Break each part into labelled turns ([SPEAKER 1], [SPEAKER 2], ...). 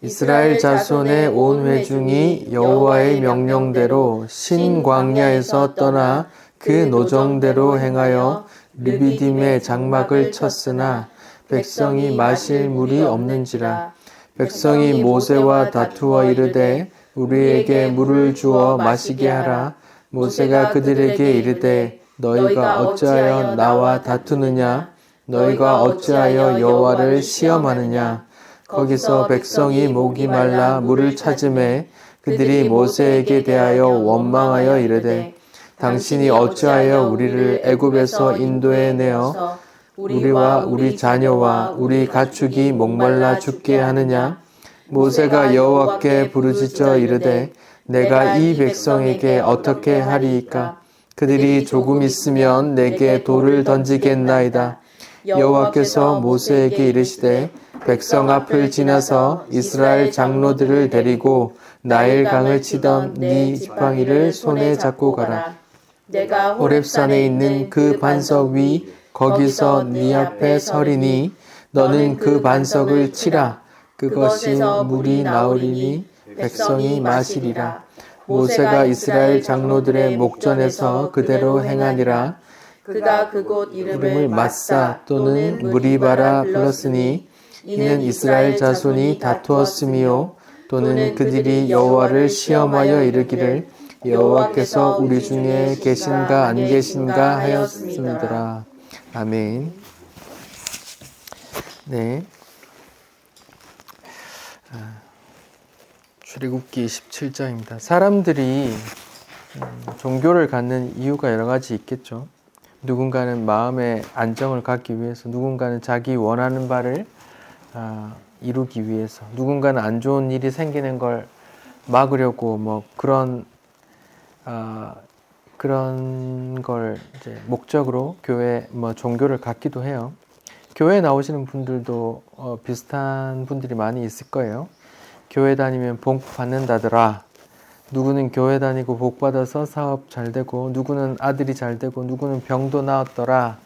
[SPEAKER 1] 이스라엘 자손의 온 회중이 여호와의 명령대로 신 광야에서 떠나 그 노정대로 행하여 르비딤의 장막을 쳤으나 백성이 마실 물이 없는지라. 백성이 모세와 다투어 이르되 우리에게 물을 주어 마시게 하라. 모세가 그들에게 이르되 너희가 어찌하여 나와 다투느냐? 너희가 어찌하여 여호와를 시험하느냐? 거기서 백성이 목이 말라 물을 찾음에 그들이 모세에게 대하여 원망하여 이르되 당신이 어찌하여 우리를 애굽에서 인도해 내어 우리와 우리 자녀와 우리 가축이 목말라 죽게 하느냐? 모세가 여호와께 부르짖어 이르되 내가 이 백성에게 어떻게 하리이까? 그들이 조금 있으면 내게 돌을 던지겠나이다. 여호와께서 모세에게 이르시되 백성 앞을 지나서 이스라엘 장로들을 데리고 나일강을 치던 네 지팡이를 손에 잡고 가라. 내가 호렙산에 있는 그 반석 위 거기서 네 앞에 서리니 너는 그 반석을 치라. 그것이 물이 나오리니 백성이 마시리라. 모세가 이스라엘 장로들의 목전에서 그대로 행하니라.
[SPEAKER 2] 그가 그곳
[SPEAKER 1] 이름을 마사 또는 무리바라 불렀으니 이는 이스라엘 자손이 다투었음이요 또는 그들이 여호와를 시험하여 이르기를 여호와께서 우리 중에 계신가 안 계신가 하였음이더라. 아멘. 네. 출애굽기 17장입니다. 사람들이 종교를 갖는 이유가 여러 가지 있겠죠. 누군가는 마음의 안정을 갖기 위해서, 누군가는 자기 원하는 바를 이루기 위해서, 누군가는 안 좋은 일이 생기는 걸 막으려고 그런 걸 이제 목적으로 교회 종교를 갖기도 해요. 교회 나오시는 분들도 비슷한 분들이 많이 있을 거예요. 교회 다니면 복 받는다더라. 누구는 교회 다니고 복 받아서 사업 잘 되고, 누구는 아들이 잘 되고, 누구는 병도 나았더라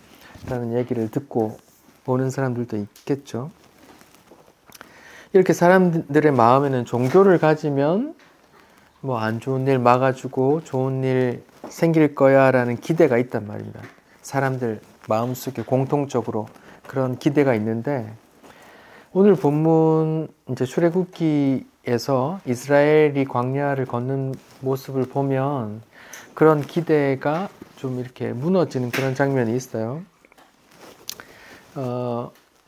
[SPEAKER 1] 라는 얘기를 듣고 오는 사람들도 있겠죠. 이렇게 사람들의 마음에는 종교를 가지면 안 좋은 일 막아주고 좋은 일 생길 거야 라는 기대가 있단 말입니다. 사람들 마음속에 공통적으로 그런 기대가 있는데, 오늘 본문 이제 출애굽기에서 이스라엘이 광야를 걷는 모습을 보면 그런 기대가 좀 이렇게 무너지는 그런 장면이 있어요.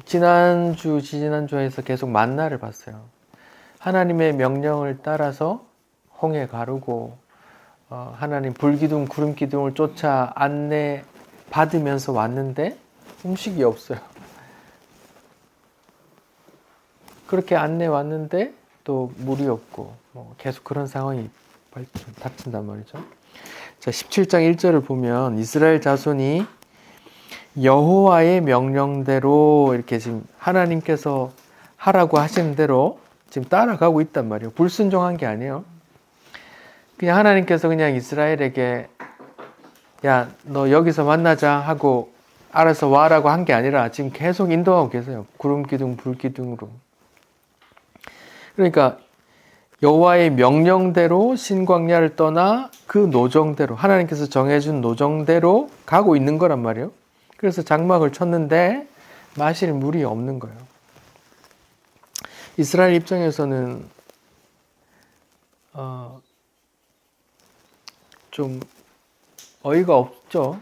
[SPEAKER 1] 지난주에서 계속 만나를 봤어요. 하나님의 명령을 따라서 홍해 가르고 하나님 불기둥 구름기둥을 쫓아 안내 받으면서 왔는데 음식이 없어요. 그렇게 안내 왔는데 또 물이 없고 계속 그런 상황이 닥친단 말이죠. 자, 17장 1절을 보면 이스라엘 자손이 여호와의 명령대로 이렇게 지금 하나님께서 하라고 하시는 대로 지금 따라가고 있단 말이에요. 불순종한 게 아니에요. 그냥 하나님께서 그냥 이스라엘에게 야, 너 여기서 만나자 하고 알아서 와라고 한 게 아니라 지금 계속 인도하고 계세요. 구름기둥, 불기둥으로. 그러니까 여호와의 명령대로 신광야를 떠나 그 노정대로, 하나님께서 정해준 노정대로 가고 있는 거란 말이에요. 그래서 장막을 쳤는데 마실 물이 없는 거예요. 이스라엘 입장에서는 좀 어이가 없죠.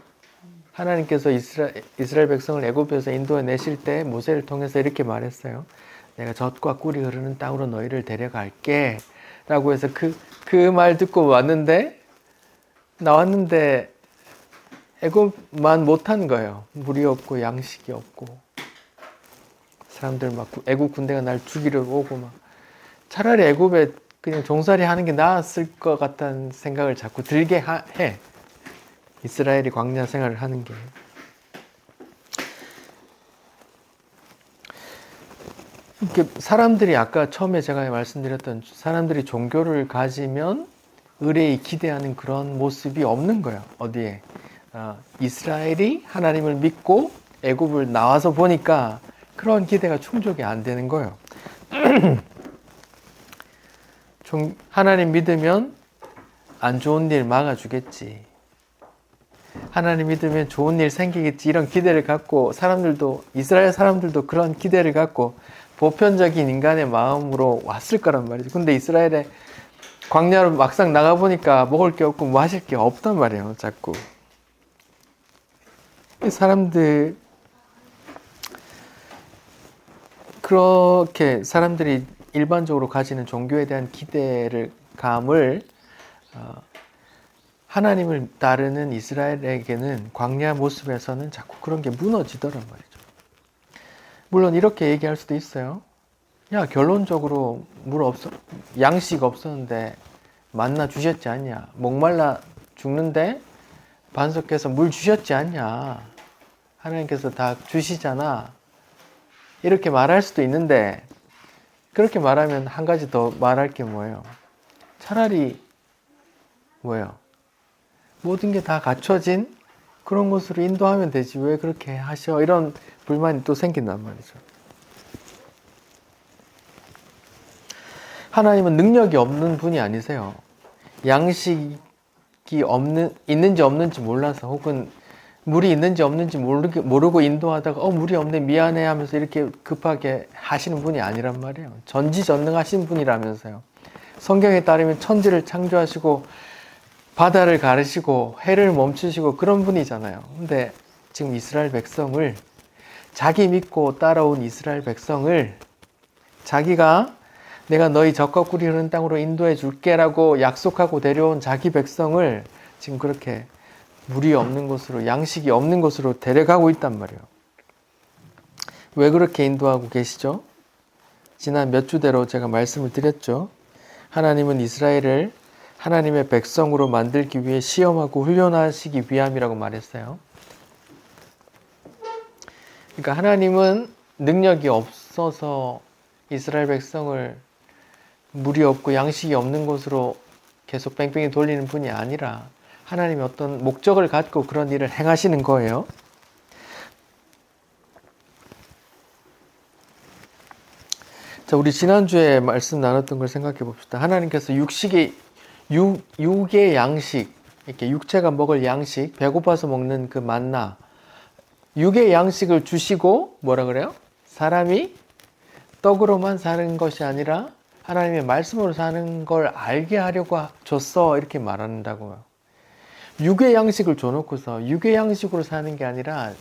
[SPEAKER 1] 하나님께서 이스라엘 백성을 애굽에서 인도해 내실 때 모세를 통해서 이렇게 말했어요. 내가 젖과 꿀이 흐르는 땅으로 너희를 데려갈게 라고 해서 그 말 듣고 나왔는데 애굽만 못한 거예요. 물이 없고 양식이 없고 사람들 막 애굽 군대가 날 죽이러 오고 차라리 애굽에 그냥 종살이 하는 게 나았을 것 같다는 생각을 자꾸 들게 해. 이스라엘이 광야 생활을 하는 게. 이렇게 사람들이 아까 처음에 제가 말씀드렸던 사람들이 종교를 가지면 의뢰히 기대하는 그런 모습이 없는 거예요. 어디에? 이스라엘이 하나님을 믿고 애굽을 나와서 보니까 그런 기대가 충족이 안 되는 거예요. 하나님 믿으면 안 좋은 일 막아주겠지. 하나님 믿으면 좋은 일 생기겠지. 이런 기대를 갖고 이스라엘 사람들도 그런 기대를 갖고 보편적인 인간의 마음으로 왔을 거란 말이죠. 근데 이스라엘에 광야로 막상 나가보니까 먹을 게 없고 마실 게 없단 말이에요. 자꾸. 사람들, 그렇게 사람들이 일반적으로 가지는 종교에 대한 감을 하나님을 따르는 이스라엘에게는 광야 모습에서는 자꾸 그런 게 무너지더란 말이죠. 물론 이렇게 얘기할 수도 있어요. 야, 결론적으로 양식 없었는데 만나 주셨지 않냐? 목말라 죽는데 반석해서 물 주셨지 않냐? 하나님께서 다 주시잖아. 이렇게 말할 수도 있는데, 그렇게 말하면 한 가지 더 말할 게 뭐예요? 차라리 뭐예요? 모든 게 다 갖춰진 그런 곳으로 인도하면 되지. 왜 그렇게 하셔? 이런 불만이 또 생긴단 말이죠. 하나님은 능력이 없는 분이 아니세요. 양식이 있는지 없는지 몰라서, 혹은 물이 있는지 없는지 모르고 인도하다가 물이 없네 미안해 하면서 이렇게 급하게 하시는 분이 아니란 말이에요. 전지전능하신 분이라면서요. 성경에 따르면 천지를 창조하시고 바다를 가르시고 해를 멈추시고 그런 분이잖아요. 근데 지금 이스라엘 백성을, 자기 믿고 따라온 이스라엘 백성을 자기가 내가 너희 젖과 꿀이 흐르는 땅으로 인도해 줄게라고 약속하고 데려온 자기 백성을 지금 그렇게 물이 없는 곳으로, 양식이 없는 곳으로 데려가고 있단 말이에요. 왜 그렇게 인도하고 계시죠? 지난 몇 주대로 제가 말씀을 드렸죠. 하나님은 이스라엘을 하나님의 백성으로 만들기 위해 시험하고 훈련하시기 위함이라고 말했어요. 그러니까 하나님은 능력이 없어서 이스라엘 백성을 물이 없고 양식이 없는 곳으로 계속 뺑뺑이 돌리는 분이 아니라 하나님이 어떤 목적을 갖고 그런 일을 행하시는 거예요. 자, 우리 지난주에 말씀 나눴던 걸 생각해 봅시다. 하나님께서 육의 양식, 이렇게 육체가 먹을 양식, 배고파서 먹는 그 만나, 육의 양식을 주시고 뭐라 그래요? 사람이 떡으로만 사는 것이 아니라 하나님의 말씀으로 사는 걸 알게 하려고 줬어, 이렇게 말한다고요. 육의 양식을 줘놓고서 육의 양식으로 사는 게 아니라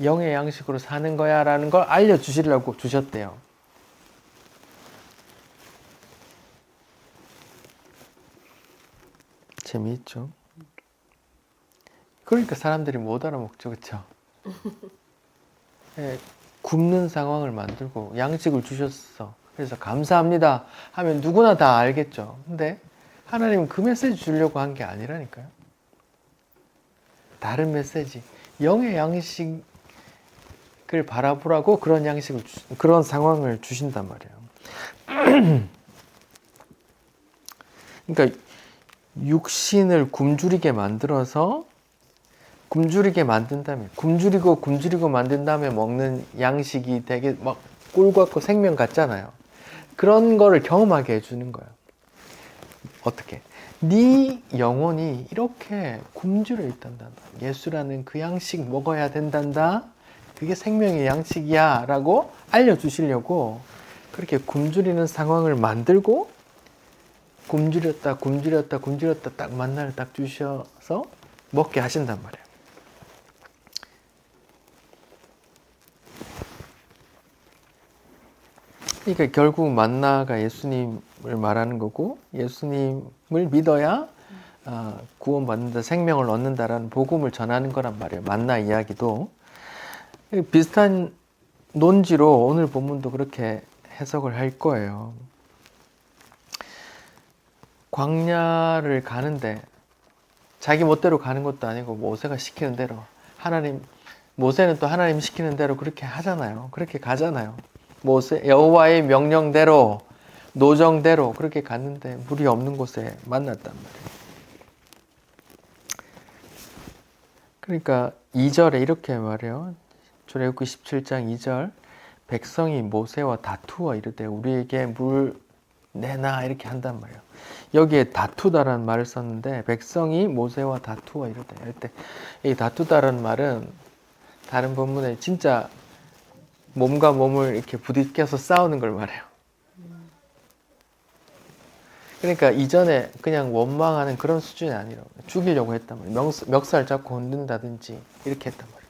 [SPEAKER 1] 영의 양식으로 사는 거야 라는 걸 알려주시려고 주셨대요. 재미있죠? 그러니까 사람들이 못 알아먹죠. 그렇죠? 예, 굶는 상황을 만들고 양식을 주셨어. 그래서 감사합니다 하면 누구나 다 알겠죠. 근데 하나님은 그 메시지 주려고 한 게 아니라니까요. 다른 메시지, 영의 양식을 바라보라고 그런 그런 상황을 주신단 말이에요. 그러니까 육신을 굶주리게 만들어서 굶주리고 만든 다음에 먹는 양식이 되게 막 꿀 같고 생명 같잖아요. 그런 거를 경험하게 해주는 거예요. 어떻게? 네 영혼이 이렇게 굶주려 있단다. 예수라는 그 양식 먹어야 된단다. 그게 생명의 양식이야 라고 알려주시려고 그렇게 굶주리는 상황을 만들고 굶주렸다 딱 만나를 딱 주셔서 먹게 하신단 말이에요. 그러니까 결국 만나가 예수님을 말하는 거고, 예수님을 믿어야 구원받는다, 생명을 얻는다라는 복음을 전하는 거란 말이에요. 만나 이야기도 비슷한 논지로 오늘 본문도 그렇게 해석을 할 거예요. 광야를 가는데 자기 멋대로 가는 것도 아니고 모세가 시키는 대로, 모세는 또 하나님 시키는 대로 그렇게 하잖아요. 그렇게 가잖아요. 여호와의 명령대로, 노정대로 그렇게 갔는데 물이 없는 곳에 만났단 말이에요. 그러니까 2절에 이렇게 말해요. 출애굽기 17장 2절, 백성이 모세와 다투어 이르되 우리에게 물 내놔 이렇게 한단 말이에요. 여기에 다투다라는 말을 썼는데 백성이 모세와 다투어 이럴 때 이 다투다라는 말은 다른 본문에 진짜 몸과 몸을 이렇게 부딪혀서 싸우는 걸 말해요. 그러니까 이전에 그냥 원망하는 그런 수준이 아니라고. 죽이려고 했단 말이에요. 멱살 잡고 흔든다든지 이렇게 했단 말이에요.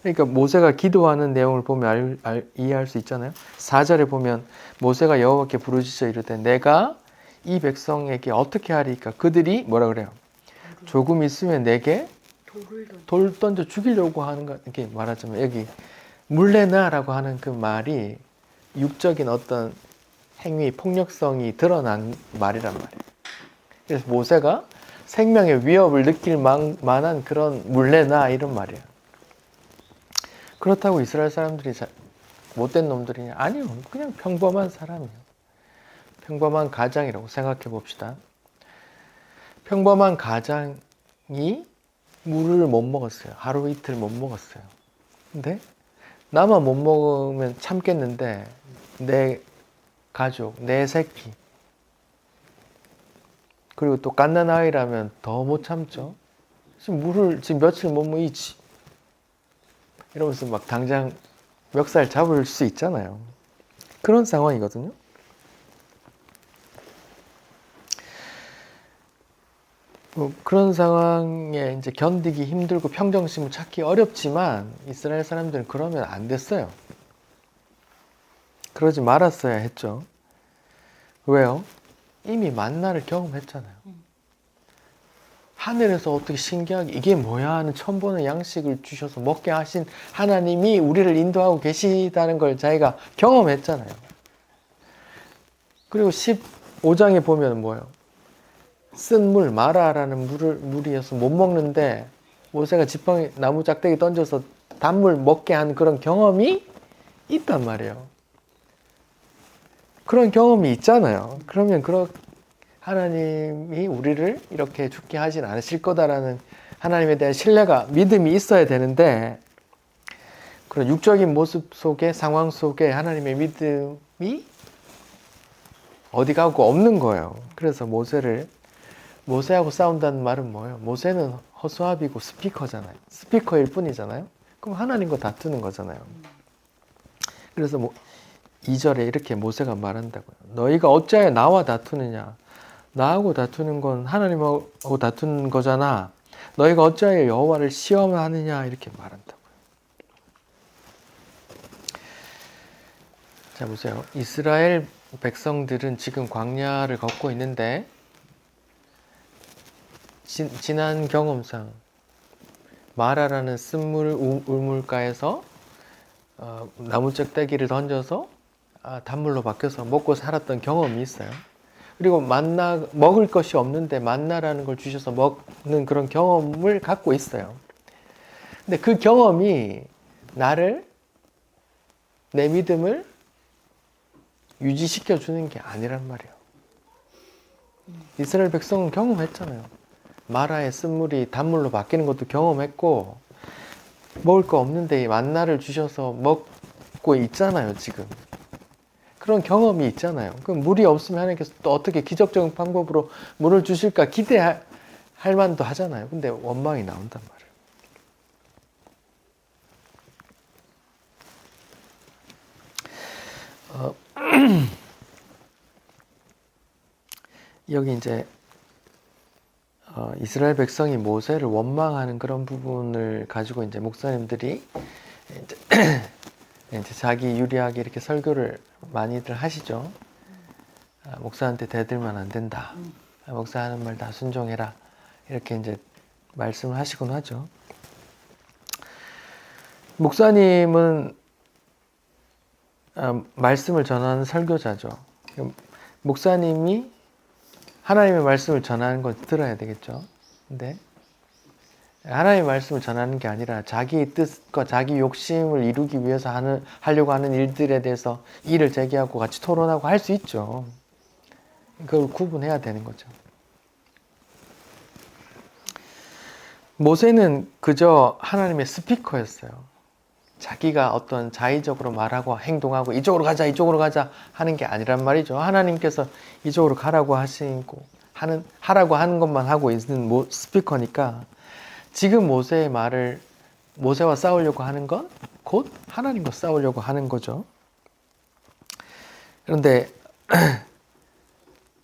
[SPEAKER 1] 그러니까 모세가 기도하는 내용을 보면 이해할 수 있잖아요. 4절에 보면 모세가 여호와께 부르짖어 이르되 내가 이 백성에게 어떻게 하리까? 그들이 뭐라 그래요? 조금 있으면 내게 돌 던져 죽이려고 하는 거 이렇게 말하자면 여기 물내놔라고 하는 그 말이 육적인 어떤 행위, 폭력성이 드러난 말이란 말이에요. 그래서 모세가 생명의 위협을 느낄 만한 그런 물내놔 이런 말이에요. 그렇다고 이스라엘 사람들이 못된 놈들이냐? 아니요. 그냥 평범한 사람이에요. 평범한 가장이라고 생각해 봅시다. 평범한 가장이 물을 못 먹었어요. 하루 이틀 못 먹었어요. 근데 나만 못 먹으면 참겠는데 내 가족, 내 새끼 그리고 또 갓난아이라면 더 못 참죠. 지금 물을 지금 며칠 못 먹이지 이러면서 막 당장 멱살 잡을 수 있잖아요. 그런 상황이거든요. 그런 상황에 이제 견디기 힘들고 평정심을 찾기 어렵지만 이스라엘 사람들은 그러면 안 됐어요. 그러지 말았어야 했죠. 왜요? 이미 만나를 경험했잖아요. 하늘에서 어떻게 신기하게 이게 뭐야 하는 처음 보는 양식을 주셔서 먹게 하신 하나님이 우리를 인도하고 계시다는 걸 자기가 경험했잖아요. 그리고 15장에 보면 뭐예요? 쓴 물, 마라라는 물이어서 못 먹는데 모세가 지팡이 나무 짝대기 던져서 단물 먹게 한 그런 경험이 있단 말이에요. 그런 경험이 있잖아요. 그러면 하나님이 우리를 이렇게 죽게 하진 않으실 거다라는 하나님에 대한 신뢰가, 믿음이 있어야 되는데 그런 육적인 모습 속에, 상황 속에 하나님의 믿음이 어디 가고 없는 거예요. 그래서 모세하고 싸운다는 말은 뭐예요? 모세는 허수아비고 스피커잖아요. 스피커일 뿐이잖아요. 그럼 하나님과 다투는 거잖아요. 그래서 2절에 이렇게 모세가 말한다고요. 너희가 어찌하여 나와 다투느냐? 나하고 다투는 건 하나님하고 다투는 거잖아. 너희가 어찌하여 여호와를 시험하느냐? 이렇게 말한다고요. 자, 보세요. 이스라엘 백성들은 지금 광야를 걷고 있는데 지난 경험상 마라라는 쓴물 우물가에서 나무 짝대기를 던져서 단물로 바뀌어서 먹고 살았던 경험이 있어요. 그리고 먹을 것이 없는데 만나라는 걸 주셔서 먹는 그런 경험을 갖고 있어요. 근데 그 경험이 내 믿음을 유지시켜 주는 게 아니란 말이에요. 이스라엘 백성은 경험했잖아요. 마라의 쓴물이 단물로 바뀌는 것도 경험했고 먹을 거 없는데 만나를 주셔서 먹고 있잖아요. 지금 그런 경험이 있잖아요. 그럼 물이 없으면 하나님께서 또 어떻게 기적적인 방법으로 물을 주실까 기대할 만도 하잖아요. 근데 원망이 나온단 말이에요. 여기 이제 이스라엘 백성이 모세를 원망하는 그런 부분을 가지고 이제 목사님들이 이제 자기 유리하게 이렇게 설교를 많이들 하시죠. 목사한테 대들면 안 된다. 목사 하는 말 다 순종해라. 이렇게 이제 말씀을 하시곤 하죠. 목사님은 말씀을 전하는 설교자죠. 목사님이 하나님의 말씀을 전하는 걸 들어야 되겠죠. 근데 하나님의 말씀을 전하는 게 아니라 자기 뜻과 자기 욕심을 이루기 위해서 하려고 하는 일들에 대해서 이의를 제기하고 같이 토론하고 할 수 있죠. 그걸 구분해야 되는 거죠. 모세는 그저 하나님의 스피커였어요. 자기가 어떤 자의적으로 말하고 행동하고 이쪽으로 가자 이쪽으로 가자 하는 게 아니란 말이죠. 하나님께서 이쪽으로 가라고 하라고 하는 것만 하고 있는 스피커니까 지금 모세의 말을 모세와 싸우려고 하는 건 곧 하나님과 싸우려고 하는 거죠. 그런데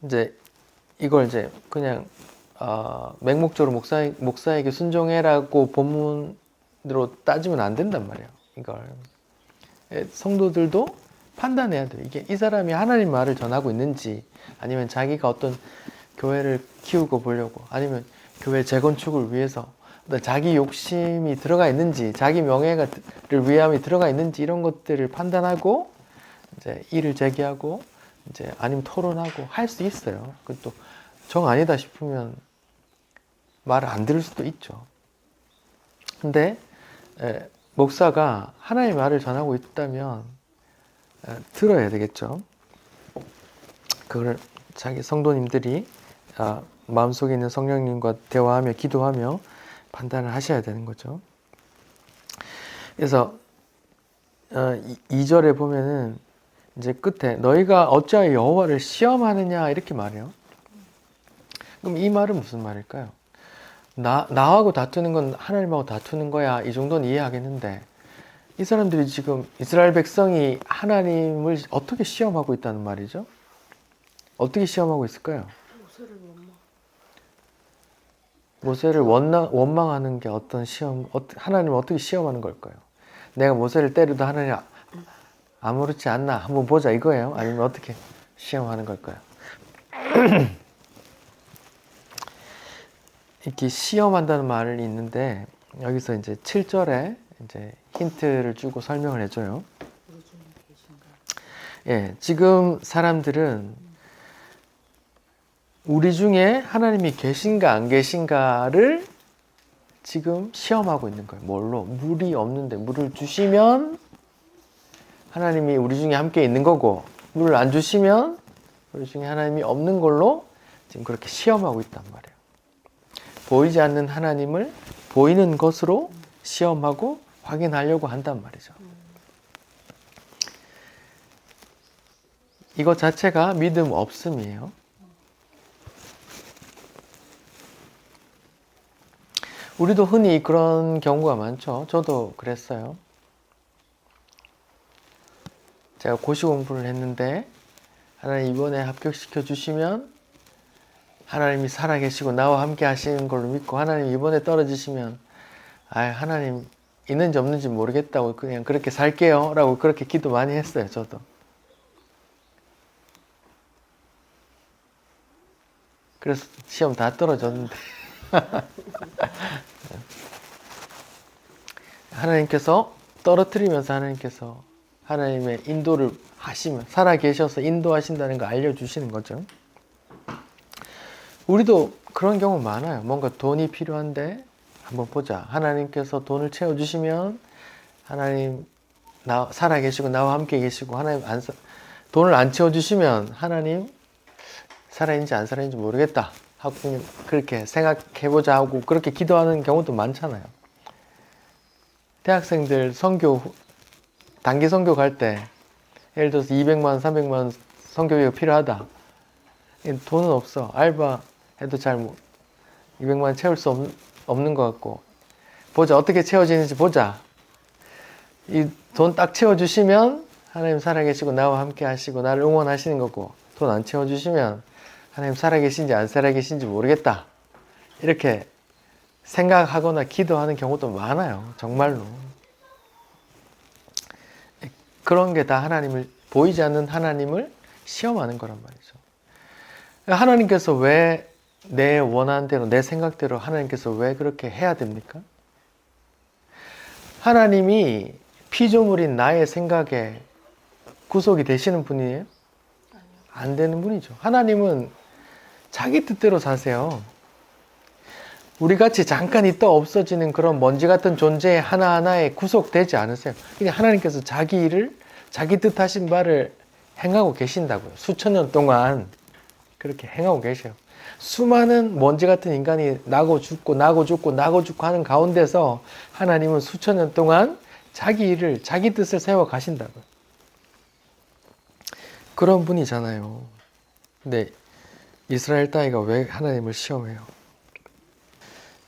[SPEAKER 1] 이제 이걸 이제 그냥 맹목적으로 목사에게 순종해라고 본문으로 따지면 안 된단 말이에요. 이걸 성도들도 판단해야 돼요. 이게 이 사람이 하나님 말을 전하고 있는지 아니면 자기가 어떤 교회를 키우고 보려고 아니면 교회 재건축을 위해서 자기 욕심이 들어가 있는지 자기 명예를 위함이 들어가 있는지 이런 것들을 판단하고 이제 일을 제기하고 이제 아니면 토론하고 할 수 있어요. 그것도 정 아니다 싶으면 말을 안 들을 수도 있죠. 근데 목사가 하나님의 말을 전하고 있다면 들어야 되겠죠. 그걸 자기 성도님들이 마음속에 있는 성령님과 대화하며 기도하며 판단을 하셔야 되는 거죠. 그래서 2절에 보면은 이제 끝에 너희가 어찌하여 여호와를 시험하느냐 이렇게 말해요. 그럼 이 말은 무슨 말일까요? 나하고 다투는 건 하나님하고 다투는 거야 이 정도는 이해하겠는데 이 사람들이 지금 이스라엘 백성이 하나님을 어떻게 시험하고 있다는 말이죠? 어떻게 시험하고 있을까요? 모세를 원망하는 게 어떤 시험, 하나님을 어떻게 시험하는 걸까요? 내가 모세를 때려도 하나님 아무렇지 않나 한번 보자 이거예요? 아니면 어떻게 시험하는 걸까요? 이렇게 시험한다는 말이 있는데 여기서 이제 7절에 이제 힌트를 주고 설명을 해줘요. 예, 지금 사람들은 우리 중에 하나님이 계신가 안 계신가를 지금 시험하고 있는 거예요. 뭘로? 물이 없는데 물을 주시면 하나님이 우리 중에 함께 있는 거고 물을 안 주시면 우리 중에 하나님이 없는 걸로 지금 그렇게 시험하고 있단 말이에요. 보이지 않는 하나님을 보이는 것으로 시험하고 확인하려고 한단 말이죠. 이것 자체가 믿음 없음이에요. 우리도 흔히 그런 경우가 많죠. 저도 그랬어요. 제가 고시 공부를 했는데 하나님 이번에 합격시켜 주시면 하나님이 살아계시고 나와 함께 하시는 걸로 믿고 하나님 이번에 떨어지시면 하나님 있는지 없는지 모르겠다고 그냥 그렇게 살게요 라고 그렇게 기도 많이 했어요. 저도. 그래서 시험 다 떨어졌는데 하나님께서 떨어뜨리면서 하나님께서 하나님의 인도를 하시면 살아계셔서 인도하신다는 거 알려주시는 거죠. 우리도 그런 경우 많아요. 뭔가 돈이 필요한데 한번 보자. 하나님께서 돈을 채워주시면 하나님 살아계시고 나와 함께 계시고 하나님 돈을 안 채워주시면 하나님 살아있는지 안 살아있는지 모르겠다 하고 그냥 그렇게 생각해보자 하고 그렇게 기도하는 경우도 많잖아요. 대학생들 단기 선교 갈 때 예를 들어서 200만 원, 300만 원 선교비가 필요하다. 돈은 없어. 알바 해도 200만 원 채울 수 없는 것 같고 보자. 어떻게 채워지는지 보자. 이 돈 딱 채워주시면 하나님 살아계시고 나와 함께 하시고 나를 응원하시는 거고 돈 안 채워주시면 하나님 살아계신지 안 살아계신지 모르겠다. 이렇게 생각하거나 기도하는 경우도 많아요. 정말로. 그런 게 다 하나님을 보이지 않는 하나님을 시험하는 거란 말이죠. 하나님께서 왜 내 원하는 대로 내 생각대로 하나님께서 왜 그렇게 해야 됩니까? 하나님이 피조물인 나의 생각에 구속이 되시는 분이에요? 안 되는 분이죠. 하나님은 자기 뜻대로 사세요. 우리같이 잠깐 있다 없어지는 그런 먼지 같은 존재 하나하나에 구속되지 않으세요. 그냥 하나님께서 자기 일을 자기 뜻하신 바를 행하고 계신다고요. 수천 년 동안 그렇게 행하고 계셔요. 수많은 먼지 같은 인간이 나고 죽고 하는 가운데서 하나님은 수천 년 동안 자기 일을, 자기 뜻을 세워 가신다고요. 그런 분이잖아요. 근데 이스라엘 따위가 왜 하나님을 시험해요?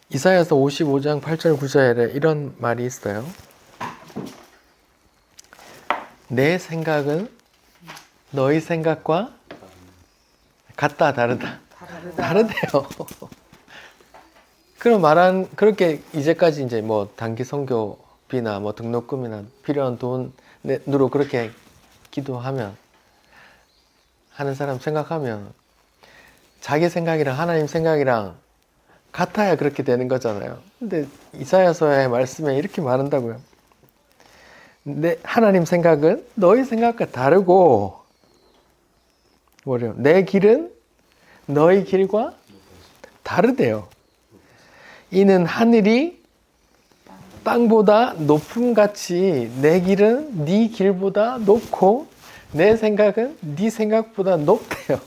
[SPEAKER 1] 이사야서 55장 8절 9절에 이런 말이 있어요. 내 생각은 너희 생각과 같다, 다르다. 다르대요. 그렇게 이제까지 이제 뭐 단기 선교비나 뭐 등록금이나 필요한 돈으로 그렇게 기도하면, 하는 사람 생각하면 자기 생각이랑 하나님 생각이랑 같아야 그렇게 되는 거잖아요. 근데 이사야서의 말씀에 이렇게 말한다고요. 하나님 생각은 너희 생각과 다르고, 뭐래요? 내 길은 너희 길과 다르대요. 이는 하늘이 땅보다 높음같이 내 길은 네 길보다 높고 내 생각은 네 생각보다 높대요.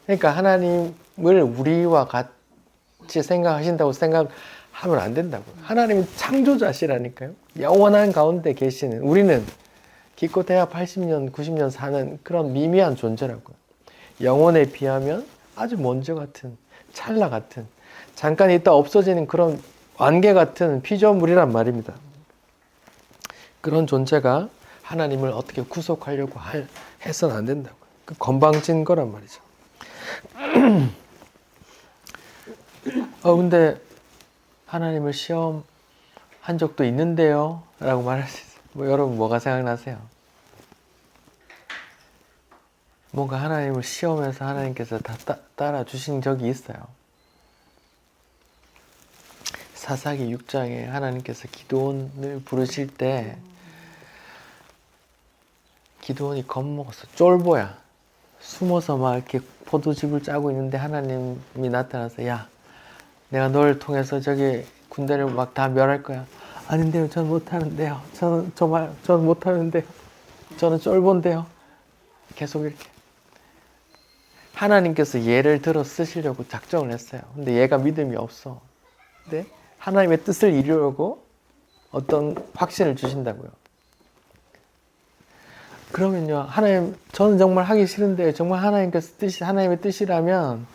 [SPEAKER 1] 그러니까 하나님을 우리와 같이 생각하신다고 생각하면 안 된다고요. 하나님은 창조자시라니까요. 영원한 가운데 계시는, 우리는 기껏해야 80년, 90년 사는 그런 미미한 존재라고요. 영혼에 비하면 아주 먼저 같은, 찰나 같은, 잠깐 있다 없어지는 그런 안개 같은 피조물이란 말입니다. 그런 존재가 하나님을 어떻게 구속하려고 해서는 안 된다고요. 그 건방진 거란 말이죠. 근데 하나님을 시험한 적도 있는데요? 라고 말할 수 있어요. 여러분 뭐가 생각나세요? 뭔가 하나님을 시험해서 하나님께서 다 따라 주신 적이 있어요. 사사기 6장에 하나님께서 기드온을 부르실 때 기드온이 겁먹었어. 쫄보야. 숨어서 막 이렇게 포도즙을 짜고 있는데 하나님이 나타나서, 야, 내가 널 통해서 저기 군대를 막 다 멸할 거야. 아닌데요, 저는 못하는데요. 저는 못하는데요. 저는 쫄본데요. 계속 이렇게. 하나님께서 얘를 들어 쓰시려고 작정을 했어요. 근데 얘가 믿음이 없어. 근데 하나님의 뜻을 이루려고 어떤 확신을 주신다고요. 그러면요, 하나님, 저는 정말 하기 싫은데 정말 하나님의 뜻이라면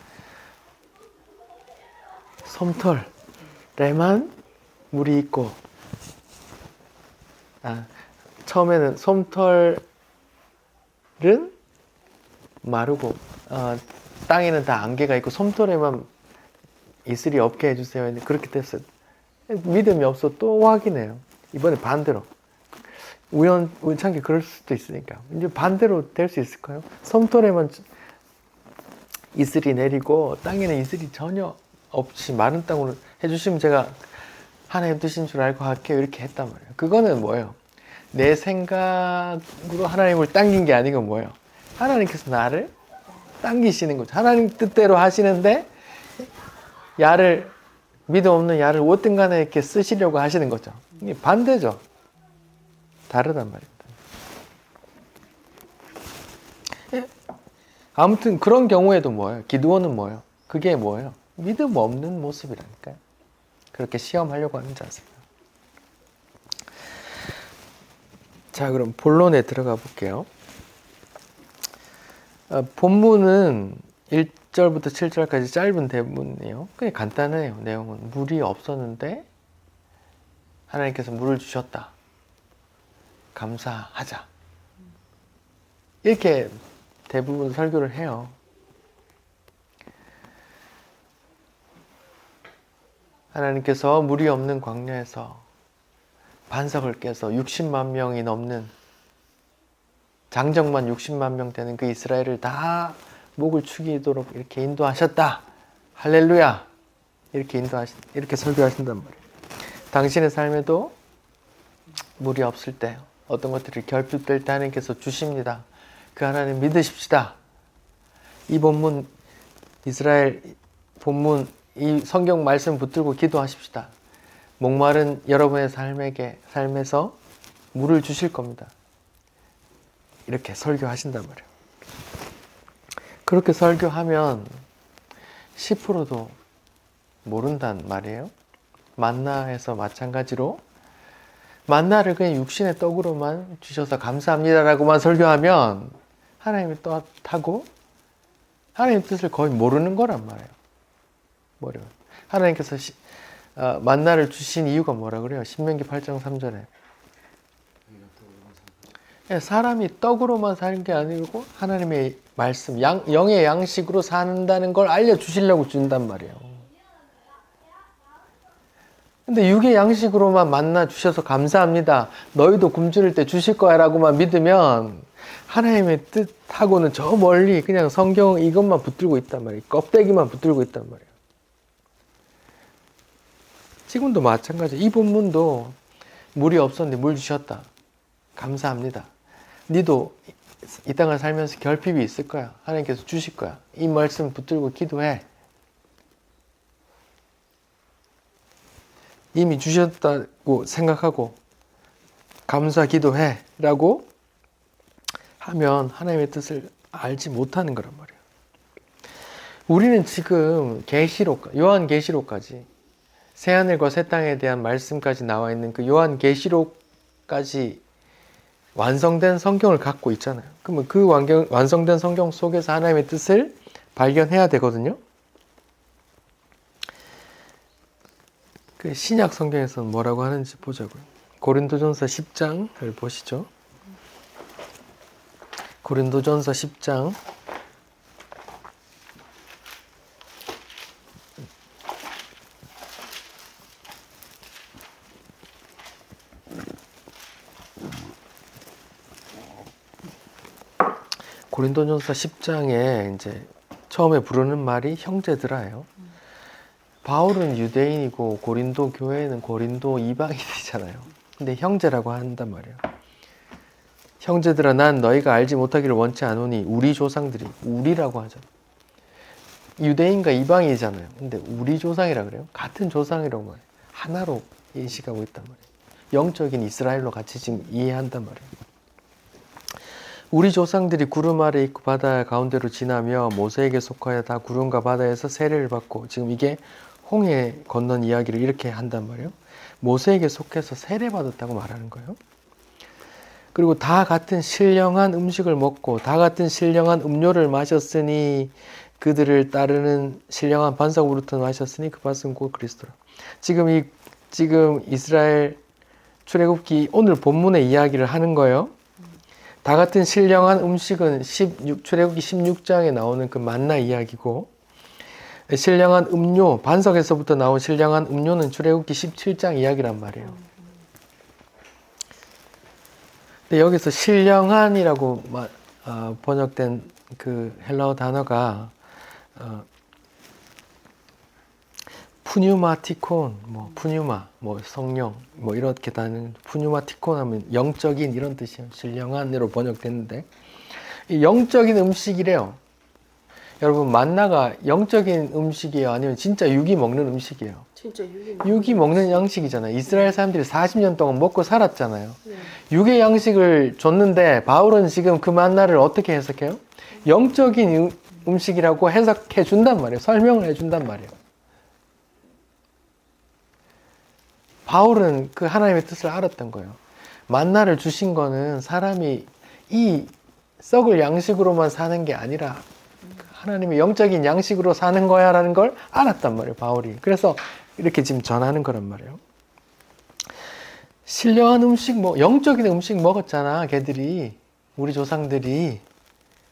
[SPEAKER 1] 솜털에만 물이 있고, 처음에는 솜털은 마르고 땅에는 다 안개가 있고 솜털에만 이슬이 없게 해주세요. 그렇게 됐어요. 믿음이 없어 또 확인해요. 이번에 반대로. 우연찮게 그럴 수도 있으니까. 이제 반대로 될 수 있을까요? 솜털에만 이슬이 내리고 땅에는 이슬이 전혀 없이 마른 땅으로 해주시면 제가 하나님 뜻인 줄 알고 할게요. 이렇게 했단 말이에요. 그거는 뭐예요? 내 생각으로 하나님을 당긴 게 아니고 뭐예요? 하나님께서 나를 당기시는 거죠. 하나님 뜻대로 하시는데 믿음 없는 야를 어떤 간에 이렇게 쓰시려고 하시는 거죠. 이게 반대죠. 다르단 말입니다. 아무튼 그런 경우에도 뭐예요? 기드온은 뭐예요? 그게 뭐예요? 믿음 없는 모습이라니까요. 그렇게 시험하려고 하는 자세요. 자, 그럼 본론에 들어가 볼게요. 본문은 1절부터 7절까지 짧은 대문이에요. 그냥 간단해요. 내용은 물이 없었는데 하나님께서 물을 주셨다. 감사하자. 이렇게 대부분 설교를 해요. 하나님께서 물이 없는 광야에서 반석을 깨서 60만 명이 넘는, 장정만 60만 명 되는 그 이스라엘을 다 목을 축이도록 이렇게 인도하셨다. 할렐루야. 이렇게 설교하신단 말이에요. 당신의 삶에도 물이 없을 때, 어떤 것들이 결핍될 때 하나님께서 주십니다. 그 하나님 믿으십시다. 이 본문, 이스라엘 본문, 이 성경 말씀 붙들고 기도하십시다. 목마른 여러분의 삶에서 물을 주실 겁니다. 이렇게 설교하신단 말이에요. 그렇게 설교하면 10%도 모른단 말이에요. 만나에서 마찬가지로 만나를 그냥 육신의 떡으로만 주셔서 감사합니다라고만 설교하면 하나님의 뜻하고 하나님의 뜻을 거의 모르는 거란 말이에요. 모르면. 하나님께서 만나를 주신 이유가 뭐라 그래요? 신명기 8장 3절에. 사람이 떡으로만 사는 게 아니고 하나님의 말씀, 영의 양식으로 산다는 걸 알려주시려고 준단 말이에요. 근데 육의 양식으로만 만나 주셔서 감사합니다. 너희도 굶주릴 때 주실 거야 라고만 믿으면 하나님의 뜻하고는 저 멀리 그냥 성경 이것만 붙들고 있단 말이에요. 껍데기만 붙들고 있단 말이에요. 지금도 마찬가지. 이 본문도 물이 없었는데 물 주셨다. 감사합니다. 니도 이 땅을 살면서 결핍이 있을 거야. 하나님께서 주실 거야. 이 말씀 붙들고 기도해. 이미 주셨다고 생각하고 감사 기도해 라고 하면 하나님의 뜻을 알지 못하는 거란 말이에요. 우리는 지금 계시록, 요한계시록까지 새하늘과 새 땅에 대한 말씀까지 나와 있는 그 요한계시록까지 완성된 성경을 갖고 있잖아요. 그러면 그 완성된 성경 속에서 하나님의 뜻을 발견해야 되거든요. 그 신약 성경에서는 뭐라고 하는지 보자고요. 고린도전서 10장을 보시죠. 고린도전서 10장 고린도전서 10장에 이제 처음에 부르는 말이 형제들아예요. 바울은 유대인이고 고린도 교회는 고린도 이방인이잖아요. 근데 형제라고 한단 말이에요. 형제들아 난 너희가 알지 못하기를 원치 않으니 우리 조상들이 우리라고 하죠. 유대인과 이방인이잖아요. 근데 우리 조상이라 그래요. 같은 조상이라고 말해요. 하나로 인식하고 있단 말이에요. 영적인 이스라엘로 같이 지금 이해한단 말이에요. 우리 조상들이 구름 아래 있고 바다 가운데로 지나며 모세에게 속하여 다 구름과 바다에서 세례를 받고 지금 이게 홍해 건넌 이야기를 이렇게 한단 말이에요. 모세에게 속해서 세례받았다고 말하는 거예요. 그리고 다 같은 신령한 음식을 먹고 다 같은 신령한 음료를 마셨으니 그들을 따르는 신령한 반석으로부터 마셨으니 그 반석은 곧 그리스도라. 지금 이스라엘 출애굽기 오늘 본문의 이야기를 하는 거예요. 다 같은 신령한 음식은 출애굽기 16장에 나오는 그 만나 이야기고 신령한 음료, 반석에서부터 나온 신령한 음료는 출애굽기 17장 이야기란 말이에요. 근데 여기서 신령한이라고 번역된 그 헬라어 단어가 푸뉴마티콘, 푸뉴마, 성령, 이렇게 다는 푸뉴마티콘 하면 영적인 이런 뜻이에요. 신령한으로 번역됐는데 이 영적인 음식이래요. 여러분 만나가 영적인 음식이에요? 아니면 진짜 육이 먹는 음식이에요?
[SPEAKER 2] 진짜
[SPEAKER 1] 육이 먹는 양식이잖아요. 이스라엘 사람들이 40년 동안 먹고 살았잖아요.
[SPEAKER 2] 네.
[SPEAKER 1] 육의 양식을 줬는데 바울은 지금 그 만나를 어떻게 해석해요? 영적인 음식이라고 해석해 준단 말이에요. 설명을 해 준단 말이에요. 바울은 그 하나님의 뜻을 알았던 거예요. 만나를 주신 거는 사람이 이 썩을 양식으로만 사는 게 아니라 하나님의 영적인 양식으로 사는 거야 라는 걸 알았단 말이에요. 바울이. 그래서 이렇게 지금 전하는 거란 말이에요. 신령한 음식, 영적인 음식 먹었잖아. 걔들이, 우리 조상들이.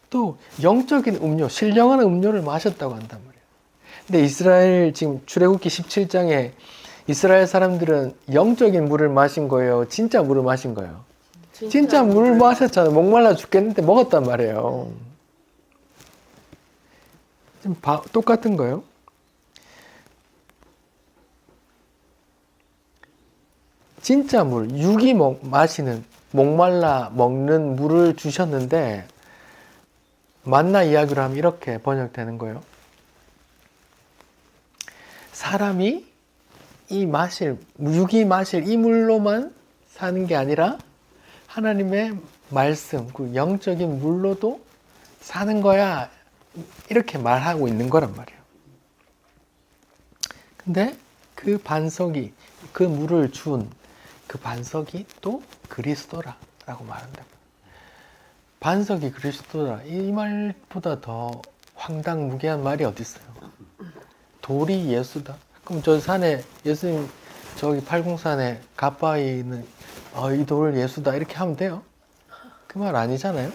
[SPEAKER 1] 또 영적인 음료, 신령한 음료를 마셨다고 한단 말이에요. 근데 이스라엘 지금 출애굽기 17장에 이스라엘 사람들은 영적인 물을 마신 거예요? 진짜 물을 마신 거예요? 진짜 물을 마셨잖아요. 목말라 죽겠는데 먹었단 말이에요. 지금 똑같은 거예요. 진짜 물, 육이 마시는, 목말라 먹는 물을 주셨는데 만나 이야기로 하면 이렇게 번역되는 거예요. 사람이 육이 마실 이 물로만 사는 게 아니라 하나님의 말씀, 그 영적인 물로도 사는 거야. 이렇게 말하고 있는 거란 말이에요. 근데 그 반석이 그 물을 준 그 반석이 또 그리스도라라고 말한다. 반석이 그리스도다. 이 말보다 더 황당무계한 말이 어디 있어요? 돌이 예수다. 그럼 저 산에 예수님 저기 팔공산에 가까이 있는 이 돌 예수다 이렇게 하면 돼요? 그 말 아니잖아요.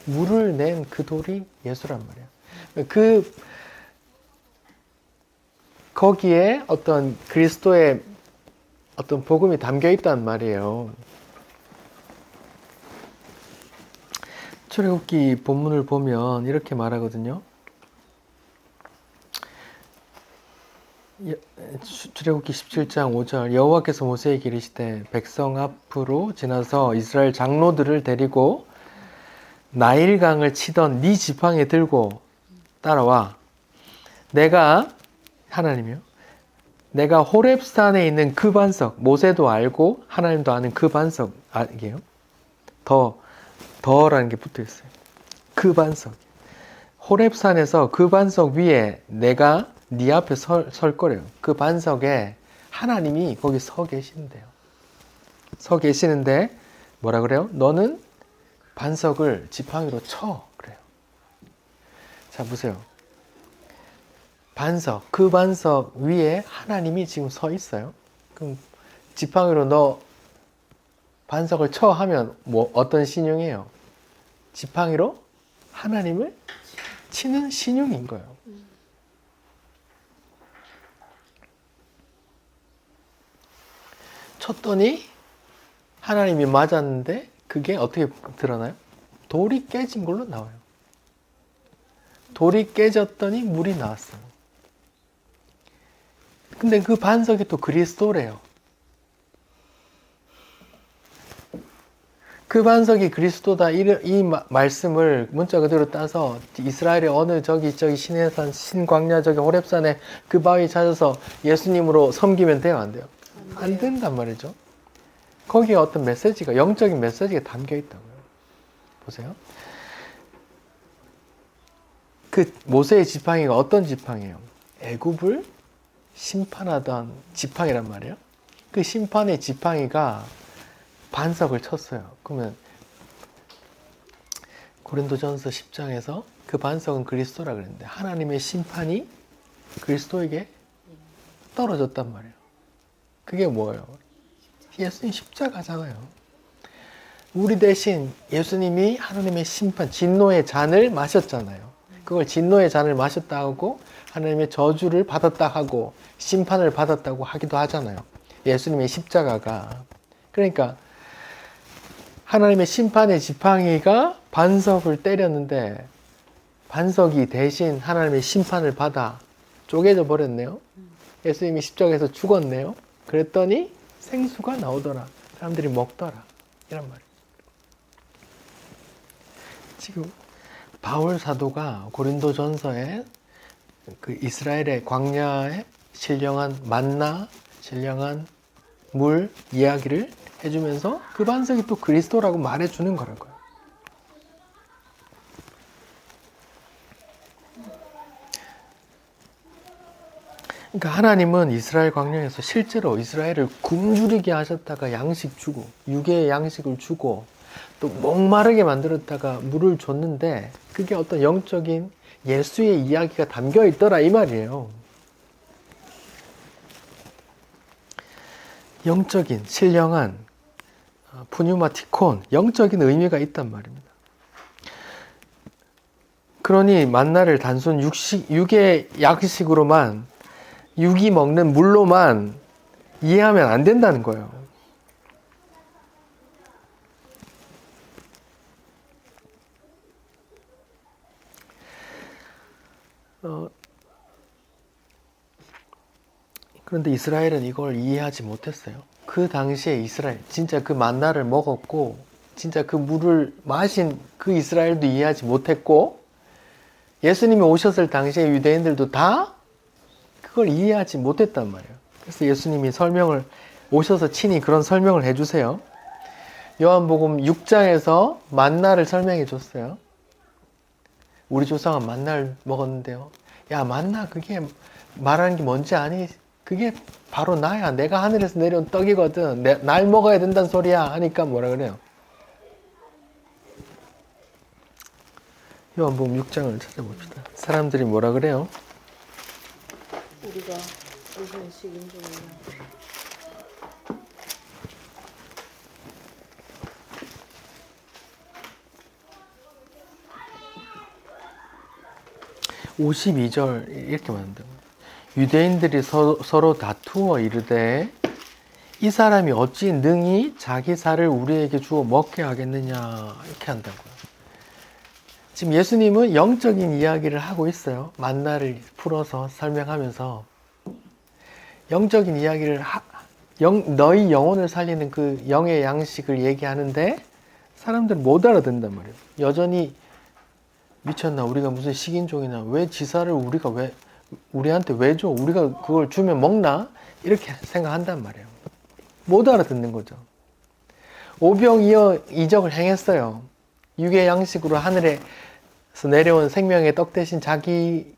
[SPEAKER 1] 물을 낸 그 돌이 예수란 말이에요. 거기에 어떤 그리스도의 어떤 복음이 담겨 있단 말이에요. 출애굽기 본문을 보면 이렇게 말하거든요. 출애굽기 17장 5절 여호와께서 모세에게 이르시되 백성 앞으로 지나서 이스라엘 장로들을 데리고 나일강을 치던 네 지팡이 들고 따라와. 하나님이요. 내가 호렙산에 있는 그 반석, 모세도 알고 하나님도 아는 그 반석, 이게요. 더라는 게 붙어 있어요. 그 반석. 호렙산에서 그 반석 위에 내가 네 앞에 설 거래요. 그 반석에 하나님이 거기 서 계신대요. 서 계시는데 뭐라 그래요? 너는 반석을 지팡이로 쳐. 그래요. 자, 보세요. 그 반석 위에 하나님이 지금 서 있어요. 그럼 지팡이로 너 반석을 쳐 하면 어떤 신용이에요? 지팡이로 하나님을 치는 신용인 거예요. 쳤더니 하나님이 맞았는데 그게 어떻게 드러나요? 돌이 깨진 걸로 나와요. 돌이 깨졌더니 물이 나왔어요. 근데 그 반석이 또 그리스도래요. 그 반석이 그리스도다. 이 말씀을 문자 그대로 따서 이스라엘의 어느 저기 시내산 신광야 저기 호렙산에 그 바위 찾아서 예수님으로 섬기면 돼요, 안 돼요? 안 된단 말이죠. 거기에 어떤 메시지가, 영적인 메시지가 담겨 있다고요. 보세요. 그 모세의 지팡이가 어떤 지팡이에요? 애굽을 심판하던 지팡이란 말이에요. 그 심판의 지팡이가 반석을 쳤어요. 그러면 고린도전서 10장에서 그 반석은 그리스도라 그랬는데 하나님의 심판이 그리스도에게 떨어졌단 말이에요. 그게 뭐예요? 예수님 십자가잖아요. 우리 대신 예수님이 하나님의 심판, 진노의 잔을 마셨잖아요. 그걸 진노의 잔을 마셨다고 하나님의 저주를 받았다 하고 심판을 받았다고 하기도 하잖아요. 예수님의 십자가가. 그러니까 하나님의 심판의 지팡이가 반석을 때렸는데 반석이 대신 하나님의 심판을 받아 쪼개져 버렸네요. 예수님이 십자가에서 죽었네요. 그랬더니 생수가 나오더라. 사람들이 먹더라. 이란 말이에요. 지금 바울 사도가 고린도전서에 그 이스라엘의 광야에 신령한 만나, 신령한 물 이야기를 해주면서 그 반석이 또 그리스도라고 말해주는 거라고요. 그러니까 하나님은 이스라엘 광야에서 실제로 이스라엘을 굶주리게 하셨다가 양식 주고 육의 양식을 주고 또 목마르게 만들었다가 물을 줬는데 그게 어떤 영적인 예수의 이야기가 담겨 있더라 이 말이에요. 영적인 신령한 푸뉴마티콘 영적인 의미가 있단 말입니다. 그러니 만나를 단순 육의 양식으로만 육이 먹는 물로만 이해하면 안 된다는 거예요. 그런데 이스라엘은 이걸 이해하지 못했어요. 그 당시에 이스라엘, 진짜 그 만나를 먹었고, 진짜 그 물을 마신 그 이스라엘도 이해하지 못했고, 예수님이 오셨을 당시에 유대인들도 다 그걸 이해하지 못했단 말이에요. 그래서 예수님이 오셔서 친히 그런 설명을 해주세요. 요한복음 6장에서 만나를 설명해 줬어요. 우리 조상은 만나를 먹었는데요. 야, 만나 그게 말하는 게 뭔지 아니? 그게 바로 나야. 내가 하늘에서 내려온 떡이거든. 날 먹어야 된다는 소리야. 하니까 뭐라 그래요? 요한복음 6장을 찾아봅시다. 사람들이 뭐라 그래요?
[SPEAKER 2] 우리가 무슨 식인종이냐.
[SPEAKER 1] 52절 이렇게 말한다. 유대인들이 서로 다투어 이르되 이 사람이 어찌 능히 자기 살을 우리에게 주어 먹게 하겠느냐 이렇게 한다고요. 지금 예수님은 영적인 이야기를 하고 있어요. 만나를 풀어서 설명하면서 영적인 이야기를 너희 영혼을 살리는 그 영의 양식을 얘기하는데 사람들은 못 알아듣는단 말이에요. 여전히 미쳤나? 우리가 무슨 식인종이나 왜 지사를 우리한테 왜 줘? 우리가 그걸 주면 먹나? 이렇게 생각한단 말이에요. 못 알아듣는 거죠. 오병이어 이적을 행했어요. 육의 양식으로 하늘에서 내려온 생명의 떡 대신 자기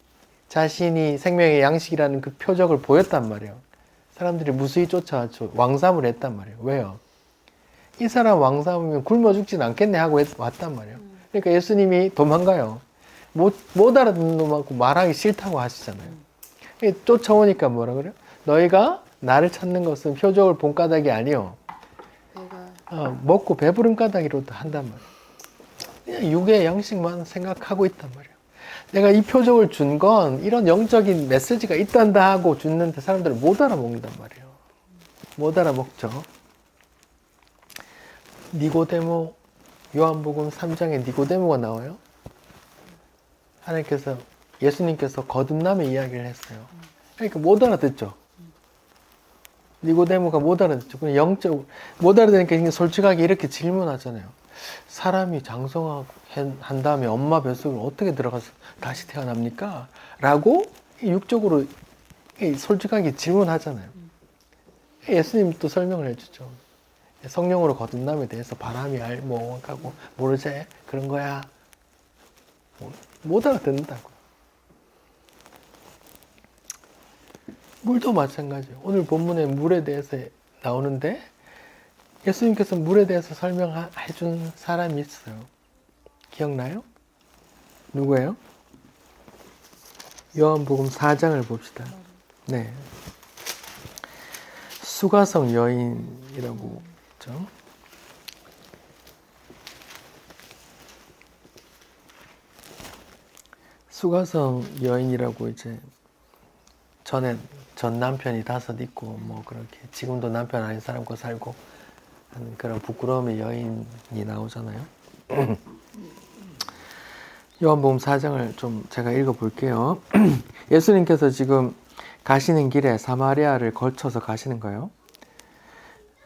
[SPEAKER 1] 자신이 생명의 양식이라는 그 표적을 보였단 말이에요. 사람들이 무수히 쫓아왔죠. 왕삼을 했단 말이에요. 왜요? 이 사람 왕삼이면 굶어 죽진 않겠네 하고 왔단 말이에요. 그러니까 예수님이 도망가요. 못 알아듣는 놈하고 말하기 싫다고 하시잖아요. 쫓아오니까 뭐라 그래요? 너희가 나를 찾는 것은 표적을 본 까닭이 아니요. 먹고 배부른 까닭이로도 한단 말이에요. 그냥 육의 양식만 생각하고 있단 말이에요. 내가 이 표적을 준 건 이런 영적인 메시지가 있단다 하고 줬는데 사람들은 못 알아먹는단 말이에요. 못 알아먹죠. 니고데모, 요한복음 3장에 니고데모가 나와요. 하나님께서, 예수님께서 거듭남의 이야기를 했어요. 그러니까 못 알아듣죠. 니고데모가 못 알아듣죠. 그냥 영적, 못 알아듣으니까 솔직하게 이렇게 질문하잖아요. 사람이 장성한 다음에 엄마 뱃속을 어떻게 들어가서 다시 태어납니까? 라고 육적으로 솔직하게 질문하잖아요. 예수님이 또 설명을 해주죠. 성령으로 거듭남에 대해서 바람이 알고 모르지? 그런 거야. 못 알아듣는다고요. 물도 마찬가지예요. 오늘 본문에 물에 대해서 나오는데 예수님께서 물에 대해서 설명해 준 사람이 있어요. 기억나요? 누구예요? 요한복음 4장을 봅시다. 네. 수가성 여인이라고 있죠. 수가성 여인이라고 이제 전 남편이 5 있고 뭐 그렇게 지금도 남편 아닌 사람과 살고 하는 그런 부끄러움의 여인이 나오잖아요. 요한복음 4장을 좀 제가 읽어볼게요. 예수님께서 지금 가시는 길에 사마리아를 거쳐서 가시는 거예요.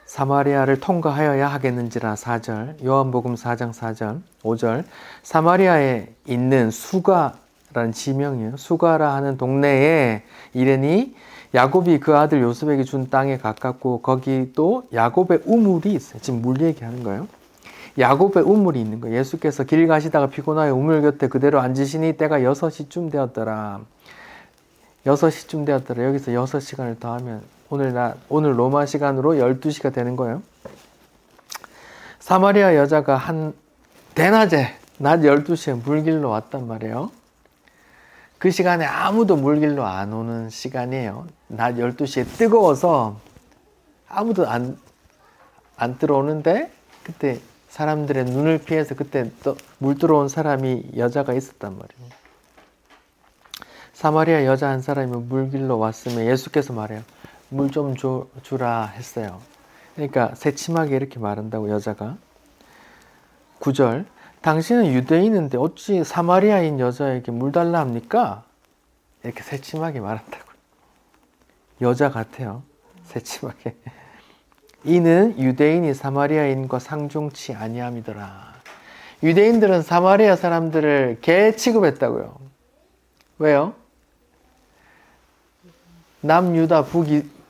[SPEAKER 1] 사마리아를 통과하여야 하겠는지라 4절, 요한복음 4장 4절, 5절. 사마리아에 있는 수가라는 지명이에요. 수가라 하는 동네에 이르니 야곱이 그 아들 요셉에게 준 땅에 가깝고 거기 또 야곱의 우물이 있어요. 지금 물 얘기하는 거예요. 야곱의 우물이 있는 거예요. 예수께서 길 가시다가 피곤하여 우물 곁에 그대로 앉으시니 때가 6시쯤 되었더라. 6시쯤 되었더라. 여기서 6시간을 더하면 오늘 로마 시간으로 12시가 되는 거예요. 사마리아 여자가 대낮에 낮 12시에 물길로 왔단 말이에요. 그 시간에 아무도 물길로 안 오는 시간이에요. 낮 12시에 뜨거워서 아무도 안 들어오는데 그때 사람들의 눈을 피해서 그때 또 물 들어온 여자가 있었단 말이에요. 사마리아 여자 한 사람이 물길로 왔으면 예수께서 말해요. 물 좀 주라 했어요. 그러니까 새침하게 이렇게 말한다고 여자가. 9절. 당신은 유대인인데 어찌 사마리아인 여자에게 물 달라 합니까? 이렇게 새침하게 말한다고. 여자 같아요. 새침하게. 이는 유대인이 사마리아인과 상종치 아니함이더라. 유대인들은 사마리아 사람들을 개 취급했다고요. 왜요? 남유다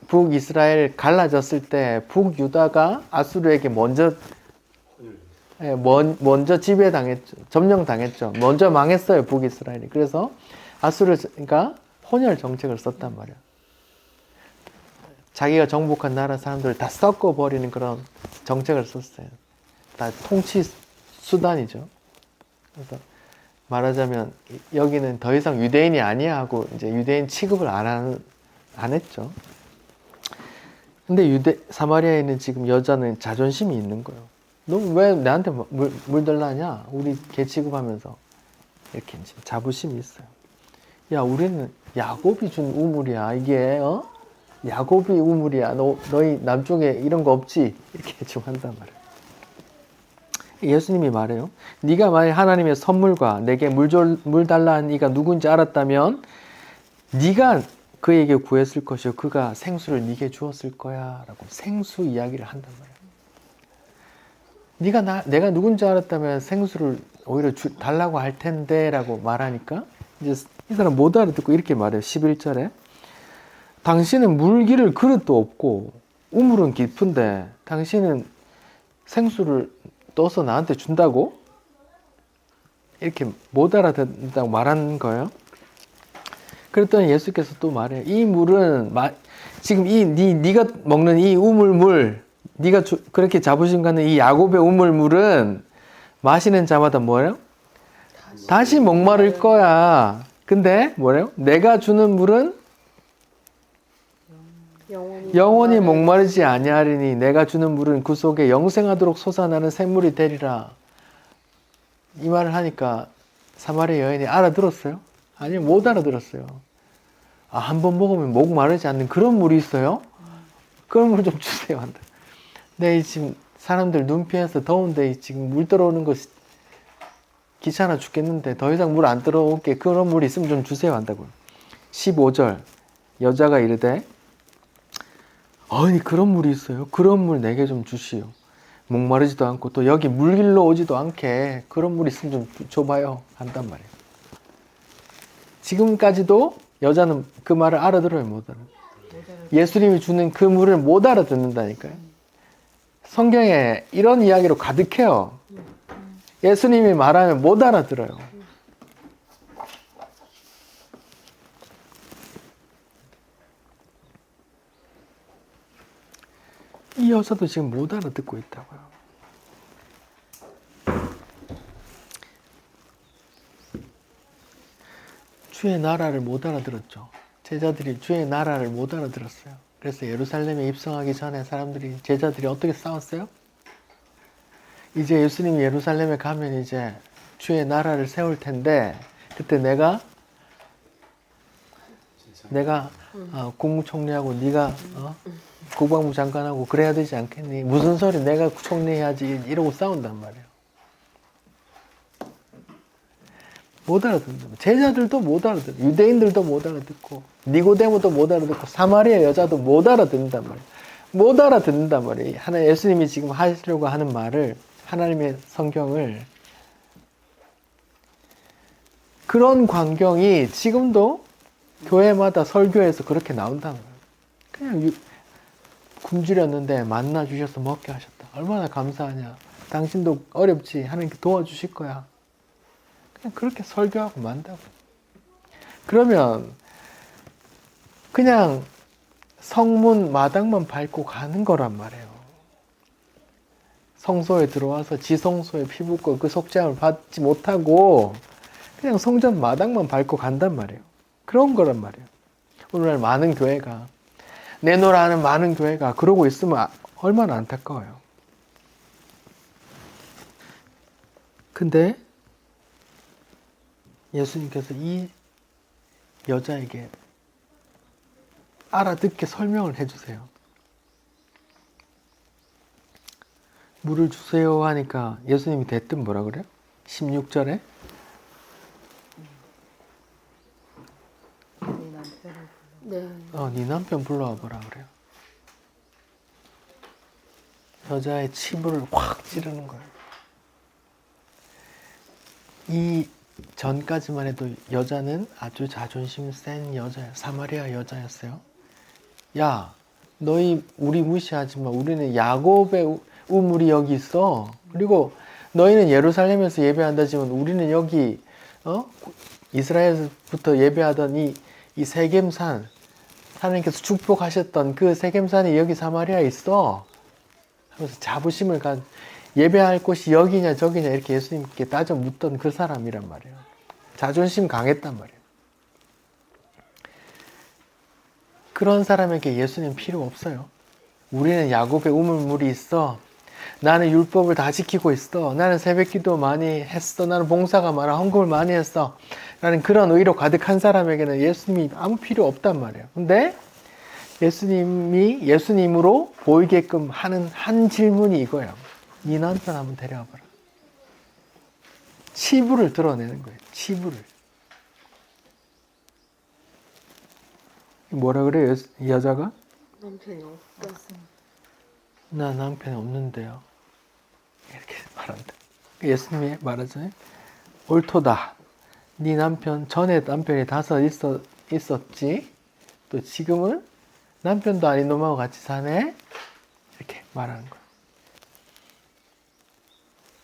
[SPEAKER 1] 북이스라엘 갈라졌을 때 북유다가 아수르에게 먼저 지배당했죠. 점령당했죠. 먼저 망했어요. 북이스라엘이. 그래서 아수르가 혼혈 정책을 썼단 말이에요. 자기가 정복한 나라 사람들을 다 섞어버리는 그런 정책을 썼어요. 다 통치 수단이죠. 그래서 말하자면 여기는 더 이상 유대인이 아니야 하고 이제 유대인 취급을 안 했죠. 근데 사마리아에는 지금 여자는 자존심이 있는 거예요. 너 왜 나한테 물 달라냐? 우리 개 취급하면서 이렇게 지금 자부심이 있어요. 야, 우리는 야곱이 준 우물이야. 이게 야곱이 우물이야. 너희 남쪽에 이런 거 없지? 이렇게 지금 한단 말이에요. 예수님이 말해요. 네가 만약 하나님의 선물과 내게 물 달라 한 이가 누군지 알았다면 네가 그에게 구했을 것이요 그가 생수를 네게 주었을 거야 라고 생수 이야기를 한단 말이에요. 내가 누군지 알았다면 생수를 오히려 달라고 할 텐데 라고 말하니까 이제 이 사람 못 알아듣고 이렇게 말해요. 11절에 당신은 물기를 그릇도 없고 우물은 깊은데 당신은 생수를 떠서 나한테 준다고? 이렇게 못 알아듣는다고 말한 거예요. 그랬더니 예수께서 또 말해요. 이 물은 지금 네가 먹는 이 우물물, 네가 그렇게 자부심 갖는 이 야곱의 우물물은 마시는 자마다 뭐예요? 다시 목마를 거야. 근데 뭐래요? 내가 주는 물은 영원히 목마르지 아니하리니 내가 주는 물은 그 속에 영생하도록 솟아나는 샘물이 되리라. 이 말을 하니까 사마리아 여인이 알아들었어요? 아니요, 못 알아들었어요. 아, 한 번 먹으면 목 마르지 않는 그런 물이 있어요? 그런 물 좀 주세요. 한다. 네, 지금 사람들 눈 피해서 더운데 지금 물 들어오는 거 귀찮아 죽겠는데 더 이상 물 안 들어올게. 그런 물이 있으면 좀 주세요. 한다고요. 15절 여자가 이르되 아니 그런 물이 있어요? 그런 물 내게 좀 주시오. 목마르지도 않고 또 여기 물길로 오지도 않게 그런 물 있으면 좀 줘봐요. 한단 말이에요. 지금까지도 여자는 그 말을 알아들어요? 못 알아요? 예수님이 주는 그 물을 못 알아듣는다니까요. 성경에 이런 이야기로 가득해요. 예수님이 말하면 못 알아들어요. 이 여자도 지금 못 알아듣고 있다고요. 주의 나라를 못 알아들었죠. 제자들이 주의 나라를 못 알아들었어요. 그래서 예루살렘에 입성하기 전에 제자들이 어떻게 싸웠어요? 이제 예수님이 예루살렘에 가면 이제 주의 나라를 세울 텐데 그때 내가 국무총리하고 네가 국방부 장관하고 그래야 되지 않겠니? 무슨 소리 내가 총리해야지 이러고 싸운단 말이에요. 못 알아듣는다. 제자들도 못 알아듣고 유대인들도 못 알아듣고 니고데모도 못 알아듣고 사마리아 여자도 못 알아듣는단 말이에요. 못 알아듣는단 말이에요. 예수님이 지금 하시려고 하는 말을 하나님의 성경을 그런 광경이 지금도 교회마다 설교에서 그렇게 나온단 말이에요. 그냥 굶주렸는데 만나 주셔서 먹게 하셨다. 얼마나 감사하냐. 당신도 어렵지. 하나님께 도와주실 거야. 그냥 그렇게 설교하고 만다고. 그러면 그냥 성문 마당만 밟고 가는 거란 말이에요. 성소에 들어와서 지성소에 피붓고 그 속죄함을 받지 못하고 그냥 성전 마당만 밟고 간단 말이에요. 그런 거란 말이에요. 오늘날 많은 교회가 내놓으라 하는 많은 교회가 그러고 있으면 얼마나 안타까워요. 근데 예수님께서 이 여자에게 알아듣게 설명을 해주세요. 물을 주세요 하니까 예수님이 대뜸 뭐라 그래요? 16절에 네 남편 불러와 보라 그래요. 여자의 치부를 확 찌르는 거예요. 이 전까지만 해도 여자는 아주 자존심 센 여자예요. 사마리아 여자였어요. 야, 너희 우리 무시하지 마. 우리는 야곱의 우물이 여기 있어. 그리고 너희는 예루살렘에서 예배한다지만 우리는 여기 이스라엘부터 예배하던 이 세겜산 하나님께서 축복하셨던 그 세겜산이 여기 사마리아에 있어 하면서 자부심을 예배할 곳이 여기냐 저기냐 이렇게 예수님께 따져 묻던 그 사람이란 말이에요. 자존심 강했단 말이에요. 그런 사람에게 예수님 필요 없어요. 우리는 야곱의 우물물이 있어. 나는 율법을 다 지키고 있어. 나는 새벽기도 많이 했어. 나는 봉사가 많아. 헌금을 많이 했어. 라는 그런 의로 가득한 사람에게는 예수님이 아무 필요 없단 말이에요. 근데 예수님이 예수님으로 보이게끔 하는 한 질문이 이거예요. 네 남편 한번 데려와봐라. 치부를 드러내는 거예요. 치부를. 뭐라 그래요? 여자가?
[SPEAKER 2] 남편이 없다.
[SPEAKER 1] 나 남편이 없는데요. 이렇게 말한다. 예수님이 말하잖아요. 옳도다. 네 남편, 전에 남편이 5 있었지. 또 지금은 남편도 아닌 놈하고 같이 사네. 이렇게 말하는 거예요.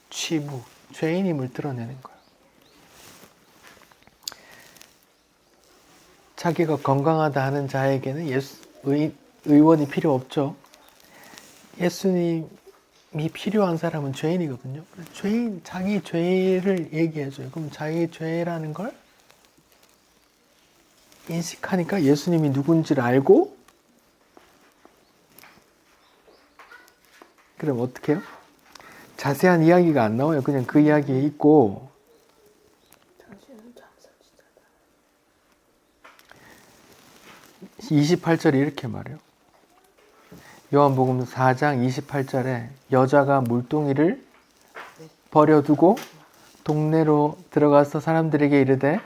[SPEAKER 1] 취부, 죄인임을 드러내는 거예요. 자기가 건강하다 하는 자에게는 의원이 필요 없죠. 예수님이 필요한 사람은 죄인이거든요. 죄인, 자기 죄를 얘기해줘요. 그럼 자기 죄라는 걸 인식하니까 예수님이 누군지를 알고, 그럼 어떻게 해요? 자세한 이야기가 안 나와요. 그냥 그 이야기에 있고,
[SPEAKER 2] 당신은 장사지자다.
[SPEAKER 1] 28절에 이렇게 말해요. 요한복음 4장 28절에 여자가 물동이를 버려두고 동네로 들어가서 사람들에게 이르되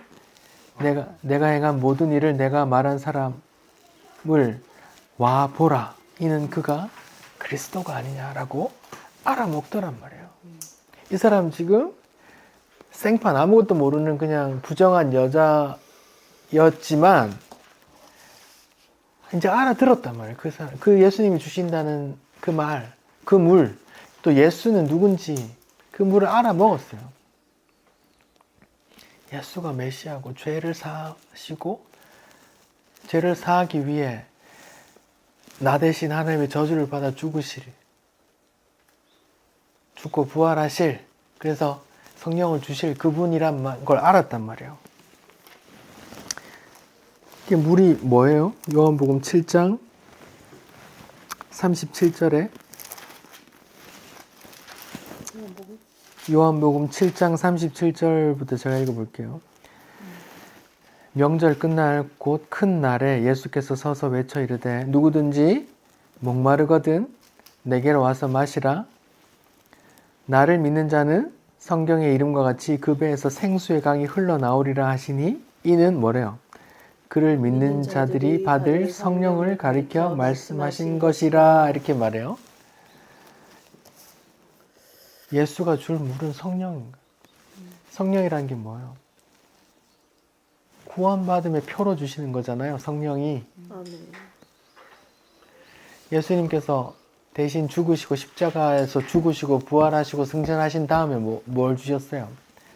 [SPEAKER 1] 내가 행한 모든 일을 내가 말한 사람을 와 보라. 이는 그가 그리스도가 아니냐라고 알아먹더란 말이에요. 이 사람 지금 생판 아무것도 모르는 그냥 부정한 여자였지만 이제 알아들었단 말이에요. 그 사람, 그 예수님이 주신다는 그 말, 그 물, 또 예수는 누군지 그 물을 알아먹었어요. 예수가 메시아고 죄를 사하시고 죄를 사하기 위해 나 대신 하나님의 저주를 받아 죽고 부활하실, 그래서 성령을 주실 그분이란 걸 알았단 말이에요. 이게 물이 뭐예요? 요한복음 7장 37절에 요한복음 7장 37절부터 제가 읽어볼게요. 명절 끝날 곧 큰 날에 예수께서 서서 외쳐 이르되 누구든지 목마르거든 내게로 와서 마시라. 나를 믿는 자는 성경의 이름과 같이 그 배에서 생수의 강이 흘러나오리라 하시니 이는 뭐래요? 그를 믿는 자들이 받을 성령을 가리켜 말씀하신 것이라 이렇게 말해요. 예수가 줄 물은 성령인가? 성령이라는 게 뭐예요? 구원받음의 표로 주시는 거잖아요. 성령이.
[SPEAKER 2] 아멘.
[SPEAKER 1] 예수님께서 대신 죽으시고 십자가에서 죽으시고 부활하시고 승천하신 다음에 뭘 주셨어요?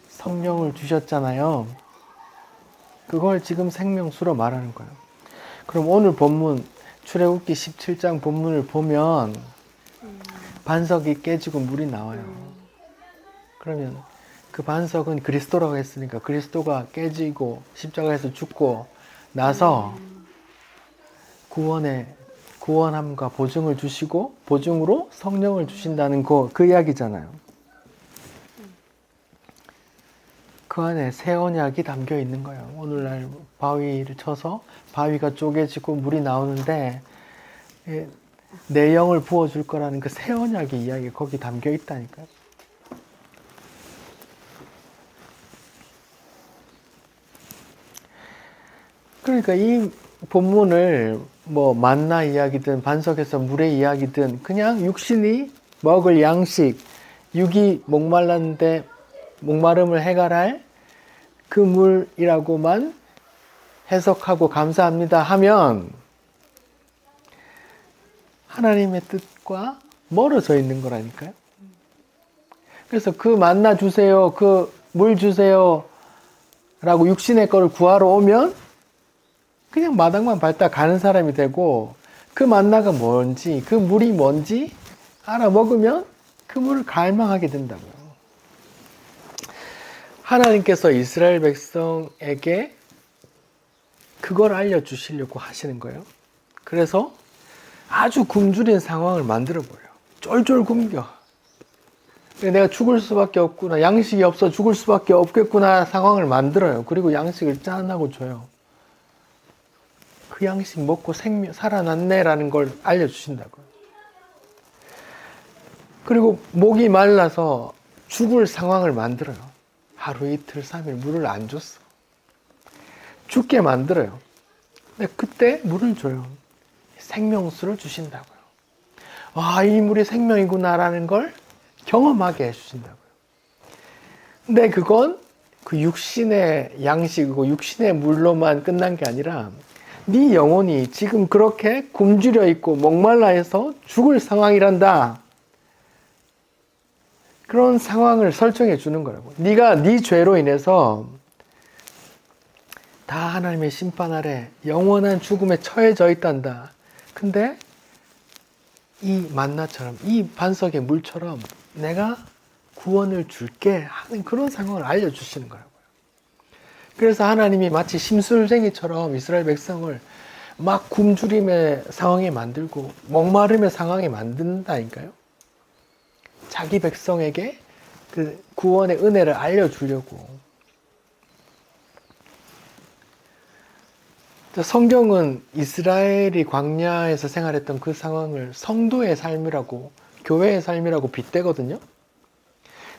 [SPEAKER 1] 성령을 주셨잖아요. 그걸 지금 생명수로 말하는 거예요. 그럼 오늘 본문 출애굽기 17장 본문을 보면 반석이 깨지고 물이 나와요. 그러면 그 반석은 그리스도라고 했으니까 그리스도가 깨지고 십자가에서 죽고 나서 구원함과 보증을 주시고 보증으로 성령을 주신다는 그 이야기잖아요. 그 안에 새 언약이 담겨 있는 거예요. 오늘날 바위를 쳐서 바위가 쪼개지고 물이 나오는데 내 영을 부어줄 거라는 그 새 언약의 이야기 거기 담겨 있다니까요. 그러니까 이 본문을 만나 이야기든 반석에서 물의 이야기든 그냥 육신이 먹을 양식, 육이 목말랐는데 목마름을 해결할 그 물이라고만 해석하고 감사합니다 하면 하나님의 뜻과 멀어져 있는 거라니까요. 그래서 그 만나 주세요, 그 물 주세요 라고 육신의 거를 구하러 오면 그냥 마당만 밟다 가는 사람이 되고 그 만나가 뭔지 그 물이 뭔지 알아먹으면 그 물을 갈망하게 된다고요. 하나님께서 이스라엘 백성에게 그걸 알려주시려고 하시는 거예요. 그래서 아주 굶주린 상황을 만들어버려요. 쫄쫄 굶겨. 내가 죽을 수밖에 없구나. 양식이 없어 죽을 수밖에 없겠구나 상황을 만들어요. 그리고 양식을 짠하고 줘요. 그 양식 먹고 살아났네라는 걸 알려주신다고요. 그리고 목이 말라서 죽을 상황을 만들어요. 하루 이틀 3일 물을 안 줬어. 죽게 만들어요. 근데 그때 물을 줘요. 생명수를 주신다고요. 아, 이 물이 생명이구나라는 걸 경험하게 해주신다고요. 근데 그건 그 육신의 양식이고 육신의 물로만 끝난 게 아니라 네 영혼이 지금 그렇게 굶주려 있고 목말라 해서 죽을 상황이란다. 그런 상황을 설정해 주는 거라고. 네가 네 죄로 인해서 다 하나님의 심판 아래 영원한 죽음에 처해져 있단다. 근데 이 만나처럼 이 반석의 물처럼 내가 구원을 줄게 하는 그런 상황을 알려주시는 거라고요. 그래서 하나님이 마치 심술쟁이처럼 이스라엘 백성을 막 굶주림의 상황에 만들고 목마름의 상황에 만든다니까요. 자기 백성에게 그 구원의 은혜를 알려주려고. 성경은 이스라엘이 광야에서 생활했던 그 상황을 성도의 삶이라고, 교회의 삶이라고 빗대거든요.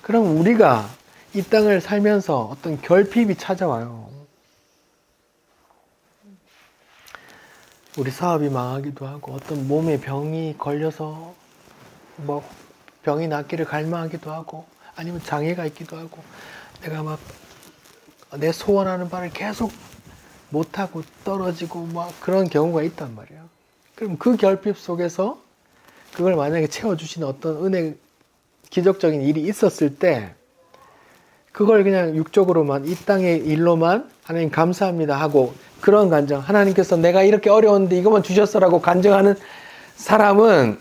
[SPEAKER 1] 그럼 우리가 이 땅을 살면서 어떤 결핍이 찾아와요. 우리 사업이 망하기도 하고, 어떤 몸에 병이 걸려서 뭐 병이 낫기를 갈망하기도 하고, 아니면 장애가 있기도 하고, 내가 막 내 소원하는 바를 계속 못하고 떨어지고 막 그런 경우가 있단 말이에요. 그럼 그 결핍 속에서 그걸 만약에 채워주시는 어떤 은혜, 기적적인 일이 있었을 때 그걸 그냥 육적으로만 이 땅의 일로만 하나님 감사합니다 하고 그런 간증, 하나님께서 내가 이렇게 어려웠는데 이것만 주셨어라고 간증하는 사람은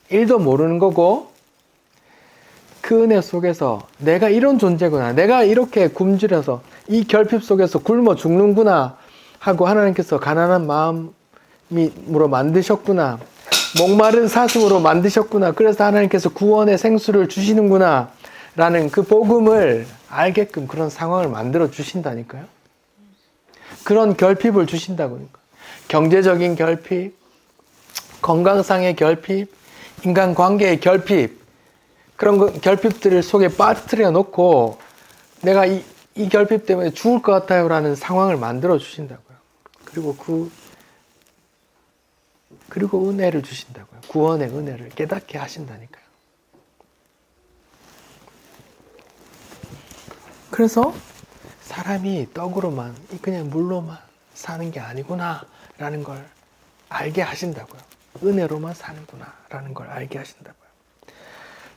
[SPEAKER 1] 일도 모르는 거고, 그 은혜 속에서 내가 이런 존재구나, 내가 이렇게 굶주려서 이 결핍 속에서 굶어 죽는구나 하고 하나님께서 가난한 마음으로 만드셨구나, 목마른 사슴으로 만드셨구나, 그래서 하나님께서 구원의 생수를 주시는구나 라는 그 복음을 알게끔 그런 상황을 만들어 주신다니까요. 그런 결핍을 주신다고. 경제적인 결핍, 건강상의 결핍, 인간관계의 결핍, 그런 결핍들 속에 빠뜨려 놓고 내가 이 결핍 때문에 죽을 것 같아요 라는 상황을 만들어 주신다고요. 그리고 은혜를 주신다고요. 구원의 은혜를 깨닫게 하신다니까요. 그래서 사람이 떡으로만, 그냥 물로만 사는 게 아니구나 라는 걸 알게 하신다고요. 은혜로만 사는구나 라는 걸 알게 하신다고요.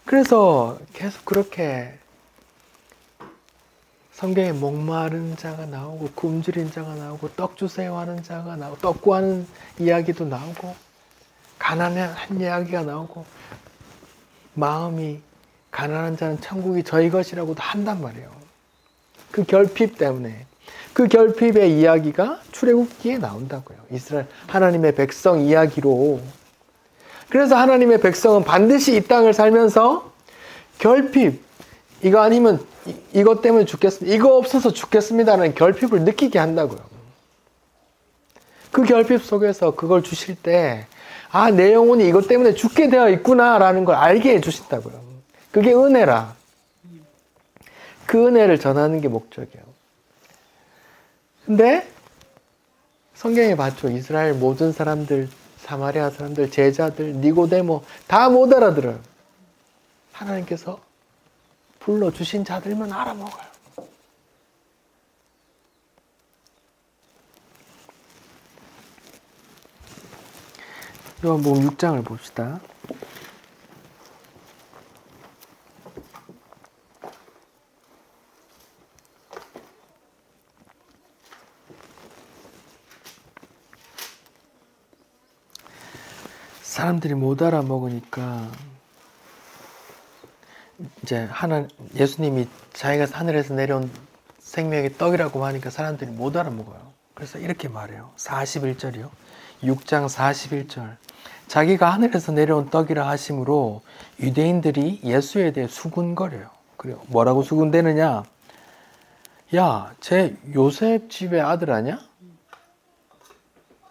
[SPEAKER 1] 그래서 계속 그렇게 성경에 목마른 자가 나오고 굶주린 자가 나오고 떡 주세요 하는 자가 나오고 떡 구하는 이야기도 나오고 가난한 이야기가 나오고 마음이 가난한 자는 천국이 저희 것이라고도 한단 말이에요. 그 결핍 때문에. 그 결핍의 이야기가 출애굽기에 나온다고요. 이스라엘 하나님의 백성 이야기로. 그래서 하나님의 백성은 반드시 이 땅을 살면서 결핍, 이거 아니면 이것 때문에 죽겠습니다, 이거 없어서 죽겠습니다라는 결핍을 느끼게 한다고요. 그 결핍 속에서 그걸 주실 때 아, 내 영혼이 이것 때문에 죽게 되어 있구나라는 걸 알게 해주신다고요. 그게 은혜라. 그 은혜를 전하는 게 목적이에요. 근데 성경에 봤죠. 이스라엘 모든 사람들, 사마리아 사람들, 제자들, 니고데모 다 못 알아들어요. 하나님께서 불러주신 자들만 알아먹어요. 요한복음 6장을 봅시다. 사람들이 못 알아먹으니까 이제 예수님이 자기가 하늘에서 내려온 생명의 떡이라고 하니까 사람들이 못 알아먹어요. 그래서 이렇게 말해요. 41절이요. 6장 41절. 자기가 하늘에서 내려온 떡이라 하심으로 유대인들이 예수에 대해 수군거려요. 그래요. 뭐라고 수군대느냐? 야, 쟤 요셉 집의 아들 아니야?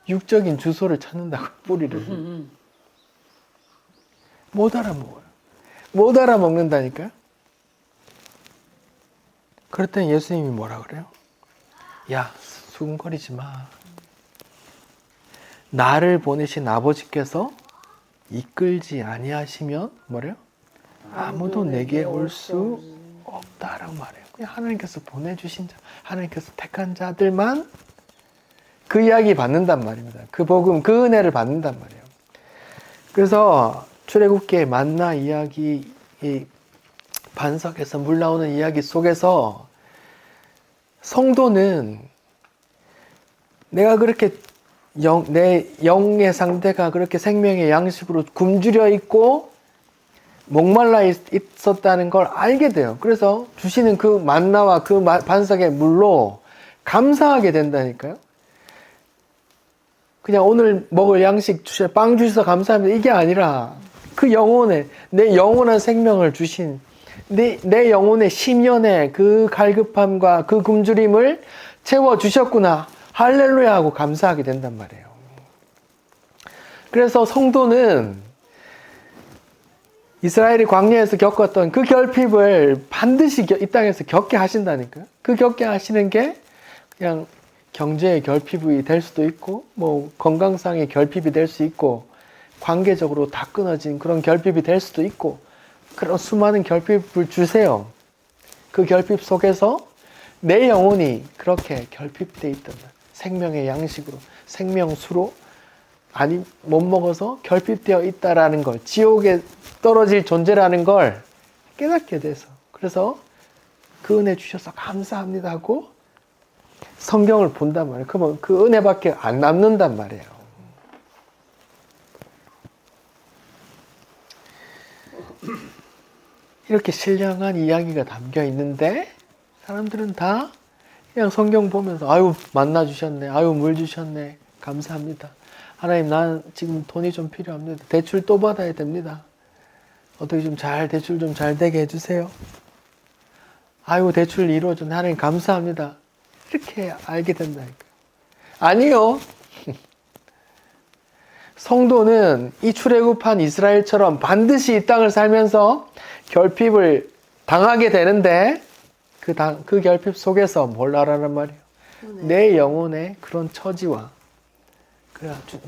[SPEAKER 1] 육적인 주소를 찾는다고, 뿌리를. 못 알아먹어요. 못 알아먹는다니까요. 그럴 땐 예수님이 뭐라 그래요? 야, 수군거리지 마. 나를 보내신 아버지께서 이끌지 아니하시면 뭐래요? 아무도 내게 올 수 없다라고 말해요. 그냥 하나님께서 보내주신 자, 하나님께서 택한 자들만 그 이야기 받는단 말입니다. 그 복음, 그 은혜를 받는단 말이에요. 그래서 출애굽기의 만나 이야기, 이 반석에서 물 나오는 이야기 속에서 성도는 내가 그렇게 내 영의 상태가 그렇게 생명의 양식으로 굶주려 있고 목말라 있었다는 걸 알게 돼요. 그래서 주시는 그 만나와 그 반석의 물로 감사하게 된다니까요. 그냥 오늘 먹을 양식 빵 주셔서 감사합니다. 이게 아니라 그 영혼에, 내 영원한 생명을 주신 내 영혼의 심연의 그 갈급함과 그 굶주림을 채워주셨구나. 할렐루야 하고 감사하게 된단 말이에요. 그래서 성도는 이스라엘이 광야에서 겪었던 그 결핍을 반드시 이 땅에서 겪게 하신다니까요. 그 겪게 하시는 게 그냥 경제의 결핍이 될 수도 있고, 뭐 건강상의 결핍이 될 수 있고, 관계적으로 다 끊어진 그런 결핍이 될 수도 있고, 그런 수많은 결핍을 주세요. 그 결핍 속에서 내 영혼이 그렇게 결핍되어 있던 생명의 양식으로, 생명수로 아니 못 먹어서 결핍되어 있다라는 걸, 지옥에 떨어질 존재라는 걸 깨닫게 돼서, 그래서 그 은혜 주셔서 감사합니다 하고 성경을 본단 말이에요. 그러면 그 은혜밖에 안 남는단 말이에요. 이렇게 신령한 이야기가 담겨 있는데 사람들은 다 그냥 성경 보면서 아유 만나 주셨네, 아유 물 주셨네, 감사합니다. 하나님 난 지금 돈이 좀 필요합니다. 대출 또 받아야 됩니다. 어떻게 좀 대출 좀 잘 되게 해주세요. 아유 대출 이루어졌네, 하나님 감사합니다. 이렇게 알게 된다니까요. 아니요. 성도는 이 출애굽한 이스라엘처럼 반드시 이 땅을 살면서 결핍을 당하게 되는데 그 결핍 속에서 뭘 알아란 말이에요. 내 영혼의 그런 처지와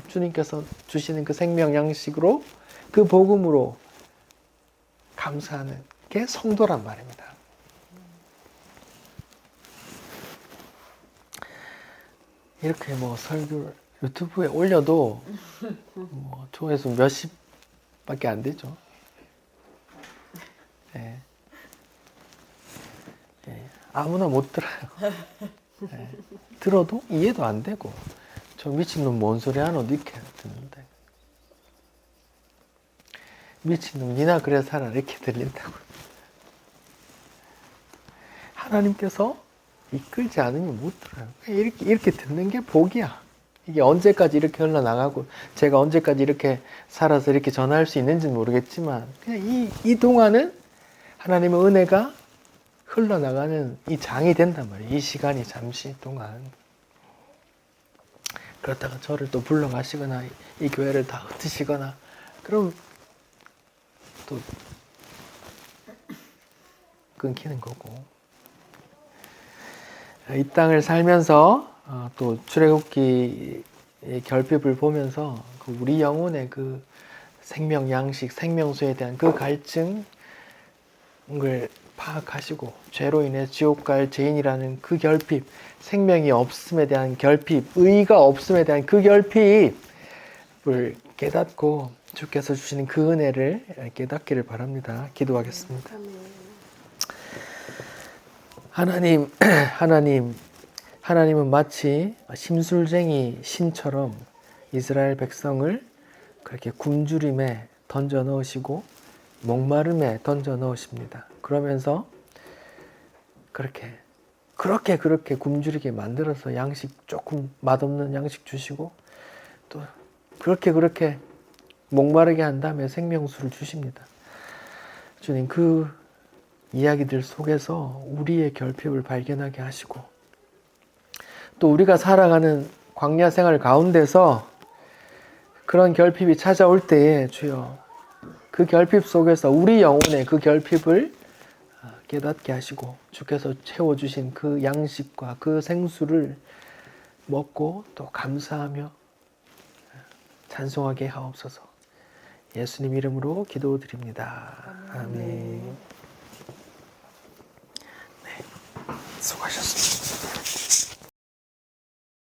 [SPEAKER 1] 주님께서 주시는 그 생명 양식으로 그 복음으로 감사하는 게 성도란 말입니다. 이렇게 뭐 설교를 유튜브에 올려도 뭐 조회수 몇십밖에 안 되죠. 네. 네. 아무나 못 들어요. 네. 들어도 이해도 안 되고 저 미친놈 뭔 소리 하노 이렇게 듣는데, 미친놈 니나 그래 살아 이렇게 들린다고. 하나님께서 이끌지 않으면 못 들어요. 이렇게 듣는 게 복이야. 이게 언제까지 이렇게 흘러나가고 제가 언제까지 이렇게 살아서 이렇게 전할 수 있는지는 모르겠지만 그냥 이 동안은 하나님의 은혜가 흘러나가는 이 장이 된단 말이에요. 이 시간이 잠시 동안. 그렇다가 저를 또 불러가시거나 이 교회를 다 흩으시거나 그럼 또 끊기는 거고. 이 땅을 살면서 또 출애굽기의 결핍을 보면서 우리 영혼의 그 생명 양식, 생명수에 대한 그 갈증을 파악하시고 죄로 인해 지옥 갈 죄인이라는 그 결핍, 생명이 없음에 대한 결핍, 의가 없음에 대한 그 결핍을 깨닫고 주께서 주시는 그 은혜를 깨닫기를 바랍니다. 기도하겠습니다. 하나님은 마치 심술쟁이 신처럼 이스라엘 백성을 그렇게 굶주림에 던져 넣으시고 목마름에 던져 넣으십니다. 그러면서 그렇게 굶주리게 만들어서 양식 조금 맛없는 양식 주시고 또 그렇게 목마르게 한 다음에 생명수를 주십니다. 주님, 그 이야기들 속에서 우리의 결핍을 발견하게 하시고 또 우리가 살아가는 광야 생활 가운데서 그런 결핍이 찾아올 때에 주여 그 결핍 속에서 우리 영혼의 그 결핍을 깨닫게 하시고 주께서 채워주신 그 양식과 그 생수를 먹고 또 감사하며 찬송하게 하옵소서. 예수님 이름으로 기도드립니다. 아멘. 네, 수고하셨습니다.